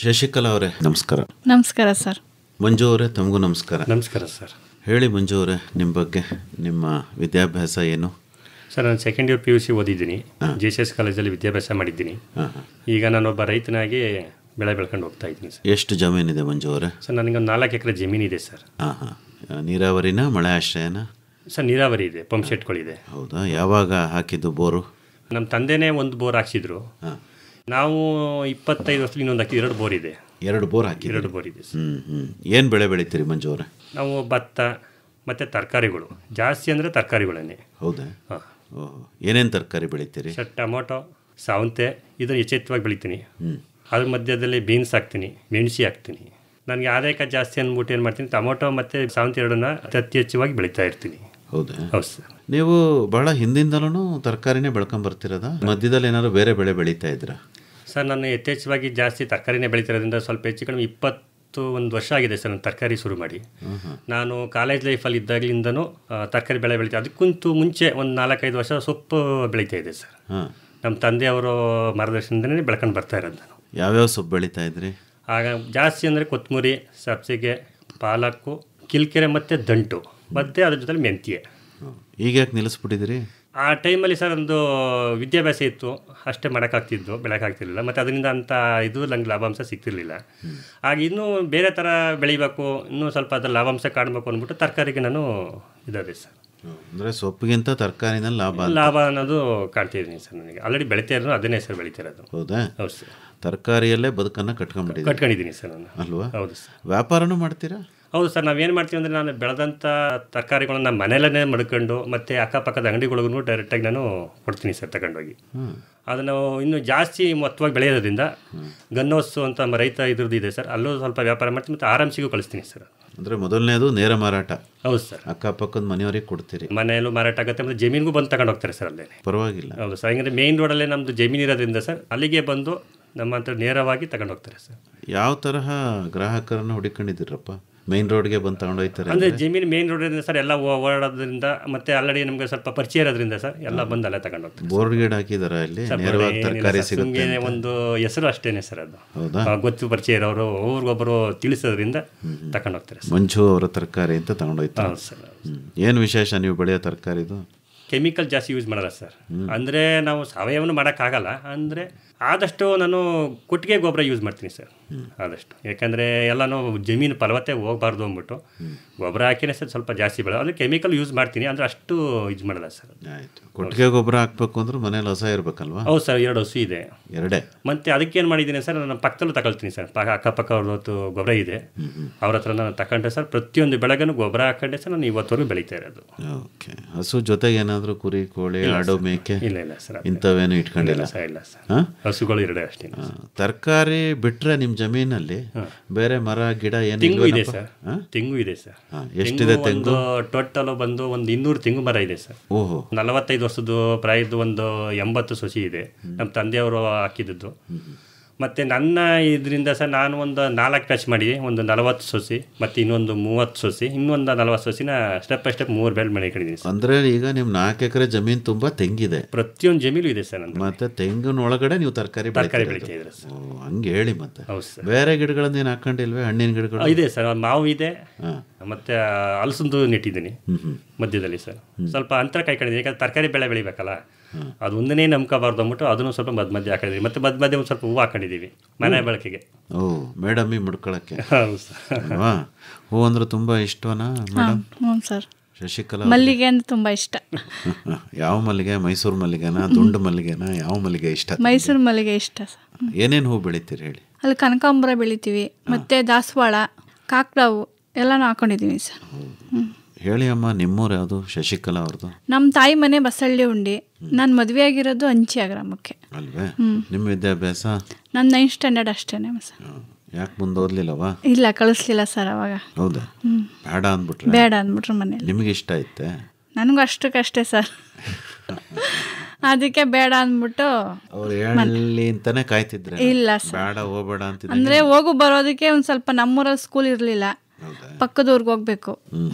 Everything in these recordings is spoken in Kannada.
ಶಶಿಕಲಾ ಅವರೇ ನಮಸ್ಕಾರ. ನಮಸ್ಕಾರ ಸರ್. ಮಂಜು ಅವರೇ ತಮಗೂ ನಮಸ್ಕಾರ. ನಮಸ್ಕಾರ ಸರ್. ಹೇಳಿ ಮಂಜು ಅವರೇ, ನಿಮ್ಮ ಬಗ್ಗೆ, ನಿಮ್ಮ ವಿದ್ಯಾಭ್ಯಾಸ ಏನು? ಸರ್, ನಾನು ಸೆಕೆಂಡ್ ಇಯರ್ PUC ಓದಿದ್ದೀನಿ. JCS ಕಾಲೇಜಲ್ಲಿ ವಿದ್ಯಾಭ್ಯಾಸ ಮಾಡಿದ್ದೀನಿ. ಈಗ ನಾನೊಬ್ಬ ರೈತನಾಗಿ ಬೆಳೆ ಬೆಳ್ಕೊಂಡು ಹೋಗ್ತಾ ಇದ್ದೀನಿ ಸರ್. ಎಷ್ಟು ಜಮೀನಿದೆ ಮಂಜು ಅವರೇ? ಸರ್, ನನಗೊಂದು 4 ಎಕರೆ ಜಮೀನಿದೆ ಸರ್. ನೀರಾವರಿನ ಮಳೆ ಆಶ್ರಯನ? ಸರ್, ನೀರಾವರಿ ಇದೆ, ಪಂಪ್ ಸೆಟ್ಗಳಿದೆ. ಹೌದಾ? ಯಾವಾಗ ಹಾಕಿದ್ದು ಬೋರು? ನಮ್ಮ ತಂದೆನೇ ಒಂದು ಬೋರ್ ಹಾಕ್ಸಿದ್ರು. ನಾವು 25 ವರ್ಷದಲ್ಲಿ ಇನ್ನೊಂದು ಹಾಕಿ 2 ಬೋರ್ ಇದೆ. 2 ಬೋರ್ ಹಾಕಿ? 2 ಬೋರ್ ಇದೆ ಸರ್. ಏನು ಬೆಳೆ ಬೆಳಿತೀರಿ ಮಂಜು ಅವರೇ? ನಾವು ಭತ್ತ ಮತ್ತು ತರಕಾರಿಗಳು, ಜಾಸ್ತಿ ಅಂದರೆ ತರಕಾರಿಗಳನ್ನೇ. ಹೌದಾ? ಏನೇನು ತರಕಾರಿ ಬೆಳಿತೀರಿ? ಸರ್, ಟೊಮೊಟೊ, ಸಾವಂತೆ ಇದನ್ನು ಯಥೇಚ್ಛವಾಗಿ ಬೆಳಿತೀನಿ. ಅದ್ರ ಮಧ್ಯದಲ್ಲಿ ಬೀನ್ಸ್ ಹಾಕ್ತೀನಿ, ಮೆಣಸಿ ಹಾಕ್ತೀನಿ. ನನಗೆ ಆದಾಯಕ ಜಾಸ್ತಿ ಅಂದ್ಬಿಟ್ಟು ಏನು ಮಾಡ್ತೀನಿ, ಟೊಮೊಟೊ ಮತ್ತು ಸಾವಂತಿ ಎರಡನ್ನ ಅತಿ ಹೆಚ್ಚವಾಗಿ ಬೆಳೀತಾ ಇರ್ತೀನಿ. ಹೌದಾ? ಹೌದು ಸರ್. ನೀವು ಬಹಳ ಹಿಂದಿಂದಲೂ ತರಕಾರಿನೇ ಬೆಳ್ಕೊಂಬರ್ತಿರೋದ? ಮಧ್ಯದಲ್ಲಿ ಏನಾದ್ರು ಬೇರೆ ಬೆಳೆ ಬೆಳೀತಾ ಇದ್ದೀರಾ? ಸರ್, ನಾನು ಯಥೇಚ್ಛವಾಗಿ ಜಾಸ್ತಿ ತರಕಾರಿನೇ ಬೆಳೀತಿರೋದ್ರಿಂದ ಸ್ವಲ್ಪ ಹೆಚ್ಚು ಕಡಿಮೆ 21 ವರ್ಷ ಆಗಿದೆ ಸರ್ ನಾನು ತರಕಾರಿ ಶುರು ಮಾಡಿ. ನಾನು ಕಾಲೇಜ್ ಲೈಫಲ್ಲಿ ಇದ್ದಾಗಲಿಂದನೂ ತರಕಾರಿ ಬೆಳೆ ಬೆಳೀತಾ. ಅದಕ್ಕಂತೂ ಮುಂಚೆ ಒಂದು 4-5 ವರ್ಷ ಸೊಪ್ಪು ಬೆಳೀತಾ ಇದೆ ಸರ್. ನಮ್ಮ ತಂದೆಯವರು ಮಾರ್ಗದರ್ಶನದಿಂದನೇ ಬೆಳ್ಕೊಂಡು ಬರ್ತಾ ಇರೋದು ನಾನು. ಯಾವ್ಯಾವ ಸೊಪ್ಪು ಬೆಳೀತಾ ಇದ್ರಿ ಆಗ? ಜಾಸ್ತಿ ಅಂದರೆ ಕೊತ್ತಂಬರಿ, ಸಬ್ಸಿಗೆ, ಪಾಲಕ್ಕು, ಕಿಲ್ಕೆರೆ ಮತ್ತು ದಂಟು, ಮತ್ತು ಅದ್ರ ಜೊತೆ ಮೆಂತ್ಯೆ. ಈಗ ಯಾಕೆ ನಿಲ್ಲಿಸ್ಬಿಟ್ಟಿದ್ದೀರಿ? ಆ ಟೈಮಲ್ಲಿ ಸರ್ ಒಂದು ವಿದ್ಯಾಭ್ಯಾಸ ಇತ್ತು, ಅಷ್ಟೇ ಮಾಡೋಕ್ಕಾಗ್ತಿದ್ದು, ಬೆಳಕಾಗ್ತಿರ್ಲಿಲ್ಲ. ಮತ್ತು ಅದರಿಂದ ಅಂಥ ಇದು ನಂಗೆ ಲಾಭಾಂಶ ಸಿಗ್ತಿರ್ಲಿಲ್ಲ. ಆಗ ಇನ್ನೂ ಬೇರೆ ಥರ ಬೆಳಿಬೇಕು, ಇನ್ನೂ ಸ್ವಲ್ಪ ಅದರ ಲಾಭಾಂಶ ಕಾಣಬೇಕು ಅಂದ್ಬಿಟ್ಟು ತರಕಾರಿಗೆ ನಾನು ಇದಾದೆ ಸರ್. ಅಂದರೆ ಸೊಪ್ಪಿಗಿಂತ ತರಕಾರಿನಲ್ಲಿ ಲಾಭ ಅನ್ನೋದು ಕಾಣ್ತಿದ್ದೀನಿ ಸರ್. ನನಗೆ ಆಲ್ರೆಡಿ ಬೆಳೀತಾ ಇರೋದು ಅದನ್ನೇ ಸರ್ ಬೆಳೀತಿರೋದು. ಹೌದಾ? ಹೌದು ಸರ್. ತರಕಾರಿಯಲ್ಲೇ ಬದುಕನ್ನು ಕಟ್ಕೊಂಡಿದ್ದೀನಿ ಸರ್ ನಾನು. ಅಲ್ವಾ? ಹೌದು ಸರ್. ವ್ಯಾಪಾರನೂ ಮಾಡ್ತೀರಾ? ಹೌದು ಸರ್. ನಾವೇನು ಮಾಡ್ತೀವಿ ಅಂದರೆ, ನಾನು ಬೆಳೆದಂಥ ತರಕಾರಿಗಳನ್ನ ನಮ್ಮ ಮನೆಯಲ್ಲೇ ಮಡ್ಕೊಂಡು ಮತ್ತು ಅಕ್ಕಪಕ್ಕದ ಅಂಗಡಿಗಳಿಗೂ ಡೈರೆಕ್ಟಾಗಿ ನಾನು ಕೊಡ್ತೀನಿ ಸರ್ ತಗೊಂಡೋಗಿ. ಅದನ್ನು ಇನ್ನೂ ಜಾಸ್ತಿ ಮೊತ್ತವಾಗಿ ಬೆಳೆಯೋದ್ರಿಂದ ಗನ್ನೋಸು ಅಂತ ರೈತ ಇದ್ರದ್ದು ಇದೆ ಸರ್, ಅಲ್ಲೂ ಸ್ವಲ್ಪ ವ್ಯಾಪಾರ ಮಾಡ್ತೀನಿ ಮತ್ತು RMCಗೂ ಕಳಿಸ್ತೀನಿ ಸರ್. ಅಂದರೆ ಮೊದಲನೇದು ನೇರ ಮಾರಾಟ? ಹೌದು ಸರ್. ಅಕ್ಕಪಕ್ಕದ ಮನೆಯವರಿಗೆ ಕೊಡ್ತೀರಿ? ಮನೆಯಲ್ಲೂ ಮಾರಾಟ ಆಗುತ್ತೆ ಮತ್ತು ಜಮೀನಿಗೂ ಬಂದು ತಗೊಂಡು ಹೋಗ್ತಾರೆ ಸರ್ ಅಲ್ಲೇ. ಪರವಾಗಿಲ್ಲ. ಹೌದು ಸರ್. ಹಂಗಂದ್ರೆ ಮೇಯ್ನ್ ರೋಡಲ್ಲೇ ನಮ್ಮದು ಜಮೀನು ಇರೋದ್ರಿಂದ ಸರ್, ಅಲ್ಲಿಗೆ ಬಂದು ನಮ್ಮ ಹತ್ರ ನೇರವಾಗಿ ತಗೊಂಡು ಹೋಗ್ತಾರೆ ಸರ್. ಯಾವ ತರಹ ಗ್ರಾಹಕರನ್ನು ಹುಡುಕೊಂಡಿದ್ದೀರಪ್ಪ? ಮೇನ್ ರೋಡ್ಗೆ ಬಂದು ತಗೊಂಡೋಗ್ತಾರೆ ಅಂದರೆ ಜಮೀನು ಮೇನ್ ರೋಡ್ ಇರೋದ್ರಿಂದ ಸರ್, ಎಲ್ಲ ಓಡಾಡೋದ್ರಿಂದ ಮತ್ತು ಆಲ್ರೆಡಿ ನಮಗೆ ಸ್ವಲ್ಪ ಪರಿಚಯ ಇರೋದ್ರಿಂದ ಸರ್, ಎಲ್ಲ ಬಂದು ಅಲ್ಲೇ ತಗೊಂಡು ಹೋಗ್ತಾರೆ. ಬೋರ್ಡ್ ಗೇಡ್ ಹಾಕಿದಾರ ಇಲ್ಲಿ? ನೇರವಾಗಿ ತರಕಾರಿ ಸಿಗುತ್ತೆ? ಒಂದು ಹೆಸರು ಅಷ್ಟೇನೆ ಸರ್, ಅದು ಹೌದಾ? ಗೊತ್ತು, ಪರಿಚಯ ಇರೋರು ಅವ್ರಿಗೊಬ್ಬರು ತಿಳಿಸೋದ್ರಿಂದ ತಗೊಂಡು ಹೋಗ್ತಾರೆ. ಮಂಜು ಅವರ ತರಕಾರಿ ಅಂತ ತಗೊಂಡೋಗ್ತಾರೆ ಸರ್. ಏನು ವಿಶೇಷ ನೀವು ಬೆಳೆಯೋ ತರಕಾರಿದು? ಕೆಮಿಕಲ್ ಜಾಸ್ತಿ ಯೂಸ್ ಮಾಡಲ್ಲ ಸರ್. ಅಂದರೆ ನಾವು ಸಾವಯವನು ಮಾಡೋಕ್ಕಾಗಲ್ಲ. ಅಂದರೆ ಆದಷ್ಟು ನಾನು ಕೊಟ್ಟಿಗೆ ಗೊಬ್ಬರ ಯೂಸ್ ಮಾಡ್ತೀನಿ ಸರ್, ಆದಷ್ಟು. ಯಾಕಂದರೆ ಎಲ್ಲನೂ ಜಮೀನು ಫಲವತ್ತೆ ಹೋಗಬಾರ್ದು ಅಂದ್ಬಿಟ್ಟು ಗೊಬ್ಬರ ಹಾಕಿನೇ ಸರ್ ಸ್ವಲ್ಪ ಜಾಸ್ತಿ ಬೆಳೆ. ಅಂದರೆ ಕೆಮಿಕಲ್ ಯೂಸ್ ಮಾಡ್ತೀನಿ, ಅಂದರೆ ಅಷ್ಟು ಯೂಸ್ ಮಾಡಲ್ಲ ಸರ್. ಆಯಿತು. ಕೊಟ್ಟಿಗೆ ಗೊಬ್ಬರ ಹಾಕಬೇಕು ಅಂದ್ರೆ ಮನೇಲಿ ಹಸ ಇರಬೇಕಲ್ವಾ? ಹೌದು ಸರ್, 2 ಹಸು ಇದೆ. ಎರಡೇ? ಮತ್ತು ಅದಕ್ಕೇನು ಮಾಡಿದ್ದೀನಿ ಸರ್, ನನ್ನ ಪಕ್ಕದಲ್ಲೂ ತಗೊಳ್ತೀನಿ ಸರ್. ಅಕ್ಕಪಕ್ಕ ಅವ್ರದ್ದು ಗೊಬ್ಬರ ಇದೆ, ಅವ್ರ ಹತ್ರ ನಾನು ತಗೊಂಡೆ ಸರ್. ಪ್ರತಿಯೊಂದು ಬೆಳೆಗೂ ಗೊಬ್ಬರ ಹಾಕೊಂಡೆ ಸರ್ ನಾನು ಇವತ್ತವರೆಗೂ ಬೆಳೀತಾ ಇರೋದು. ಓಕೆ. ಹಸು ಜೊತೆಗೆ ಏನಾದರೂ ಕುರಿ, ಕೋಳಿ, ಆಡು, ಮೇಕೆ? ಇಲ್ಲ ಸರ್, ಇಂಥವೇನು ಇಟ್ಕೊಂಡಿಲ್ಲ ಸರ್. ಇಲ್ಲ ಸರ್, ಹಸುಗಳು 2 ಅಷ್ಟೇ. ತರಕಾರಿ ಬಿಟ್ಟರೆ ನಿಮ್ಮ ಜಮೀನಲ್ಲಿ ಬೇರೆ ಮರ ಗಿಡ ಏನು? ತೆಂಗು ಇದೆ ಸರ್. ತೆಂಗು ಇದೆ ಸರ್. ಎಷ್ಟಿದೆ ತೆಂಗು? ಟೋಟಲ್ ಬಂದು ಒಂದು 200 ತೆಂಗು ಮರ ಇದೆ ಸರ್. ಓಹೋ. 45 ವರ್ಷದ್ದು ಪ್ರಾಯದ್ದು ಒಂದು 80 ಸೊಸಿ ಇದೆ, ನಮ್ಮ ತಂದೆಯವರು ಹಾಕಿದ್ದು. ಮತ್ತು ನನ್ನ ಇದರಿಂದ ಸರ್ ನಾನು ಒಂದು 4 ಬ್ಯಾಚ್ ಮಾಡಿ ಒಂದು 40 ಸೊಸಿ ಮತ್ತು ಇನ್ನೊಂದು 30 ಸೊಸಿ, ಇನ್ನೊಂದು 40 ಸೊಸಿನ ಸ್ಟೆಪ್ ಬೈ ಸ್ಟೆಪ್ 3 ಬೆಳೆ ಮಾಡಿಕೊಂಡಿದ್ದೀನಿ ಸರ್. ಅಂದರೆ ಈಗ ನಿಮ್ಮ 4 ಎಕರೆ ಜಮೀನು ತುಂಬ ತೆಂಗಿದೆ? ಪ್ರತಿಯೊಂದು ಜಮೀನು ಇದೆ ಸರ್ ನಂದು. ಮತ್ತು ತೆಂಗಿನೊಳಗಡೆ ನೀವು ತರಕಾರಿ ಬೆಳೀತಾ ಇದ್ದೀರಾ ಸರ್? ಹಂಗೆ ಹೇಳಿ. ಮತ್ತೆ ಹೌದು ಸರ್. ಬೇರೆ ಗಿಡಗಳನ್ನೇನು ಹಾಕೊಂಡಿಲ್ವೇ? ಹಣ್ಣಿನ ಗಿಡಗಳು ಇದೆ ಸರ್. ಮಾವು ಇದೆ ಮತ್ತು ಹಲಸಂದು ನೆಟ್ಟಿದ್ದೀನಿ ಮಧ್ಯದಲ್ಲಿ ಸರ್. ಸ್ವಲ್ಪ ಅಂತರ ಕಾಯ್ಕೊಂಡಿದ್ದೀನಿ, ಯಾಕಂದ್ರೆ ತರಕಾರಿ ಬೆಳೆ ಬೆಳಿಬೇಕಲ್ಲ, ಅದು ಒಂದನೇ ನಂಬ್ಕೋಬಾರ್ದು ಅಂದ್ಬಿಟ್ಟು ಅದನ್ನು ಸ್ವಲ್ಪ ಮಧ್ಯೆ ಹಾಕೊಂಡಿದ್ದೀವಿ. ಮತ್ತು ಮಧ್ಯೆ ಒಂದು ಸ್ವಲ್ಪ ಹೂವು ಹಾಕೊಂಡಿದ್ದೀವಿ ಮನೆ ಬಳಕೆಗೆ. ಓ, ಮೇಡಮ್ಮಿ ಮುಡ್ಕೊಳ್ಳೋಕ್ಕೆ? ಹೌದು ಸರ್. ಹೂ ಅಂದ್ರೆ ತುಂಬ ಇಷ್ಟವನಾ ಮೇಡಮ್? ಹ್ಞೂ ಸರ್. ಶಶಿಕಲಾ ಮಲ್ಲಿಗೆ ಅಂದ್ರೆ ತುಂಬ ಇಷ್ಟ. ಯಾವ ಮಲ್ಲಿಗೆ? ಮೈಸೂರು ಮಲ್ಲಿಗೆನಾ, ದುಂಡು ಮಲ್ಲಿಗೆನಾ? ಯಾವ ಮಲ್ಲಿಗೆ ಇಷ್ಟ? ಮೈಸೂರು ಮಲ್ಲಿಗೆ ಇಷ್ಟ ಸರ್. ಏನೇನು ಹೂ ಬೆಳಿತೀರಿ ಹೇಳಿ? ಅಲ್ಲಿ ಕನಕಾಂಬರ ಬೆಳಿತೀವಿ, ಮತ್ತು ದಾಸವಾಳ, ಕಾಕಡಾವು ಎಲ್ಲನೂ ಹಾಕೊಂಡಿದ್ದೀವಿ ಸರ್. ಹೇಳಿ ಅಮ್ಮ, ನಿಮ್ಮೂರು ಯಾವುದು? ಶಶಿಕಲಾ ಅವ್ರದ್ದು? ನಮ್ಮ ತಾಯಿ ಮನೆ ಬಸಳ್ಳಿ ಉಂಡಿ. ನಾನು ಮದುವೆ ಆಗಿರೋದು ಅಂಚಿಯ ಗ್ರಾಮಕ್ಕೆ ಅಲ್ವೇ? ನಿಮ್ಮ ವಿದ್ಯಾಭ್ಯಾಸ? ನನ್ನ 9th ಸ್ಟ್ಯಾಂಡರ್ಡ್ ಅಷ್ಟೇನೆ ಸರ್. ಯಾಕೆ ಮುಂದೆ ಓದಲಿಲ್ಲವಾ? ಇಲ್ಲ, ಕಳಿಸ್ಲಿಲ್ಲ ಸರ್ ಅವಾಗ. ಹೌದಾ? ಬೇಡ ಅಂದ್ಬಿಟ್ರೆ? ಬೇಡ ಅಂದ್ಬಿಟ್ರು ಮನೇಲಿ. ನಿಮಗೆ ಇಷ್ಟ ಐತೆ? ನನಗೂ ಅಷ್ಟಕ್ಕಷ್ಟೇ ಸರ್. ಅದಕ್ಕೆ ಬೇಡ ಅಂದ್ಬಿಟ್ಟು ಅವ್ರು ಹೇಳಿ ಅಂತಾನೆ ಕಾಯ್ತಿದ್ರೆ? ಇಲ್ಲ ಸರ್, ಬೇಡ ಹೋಗಬೇಡ ಅಂತ. ಅಂದರೆ ಹೋಗು ಬರೋದಕ್ಕೆ ಒಂದು ಸ್ವಲ್ಪ ನಮ್ಮೂರಲ್ಲಿ ಸ್ಕೂಲ್ ಇರಲಿಲ್ಲ, ಪಕ್ಕದೂರ್ಗೆ ಹೋಗ್ಬೇಕು.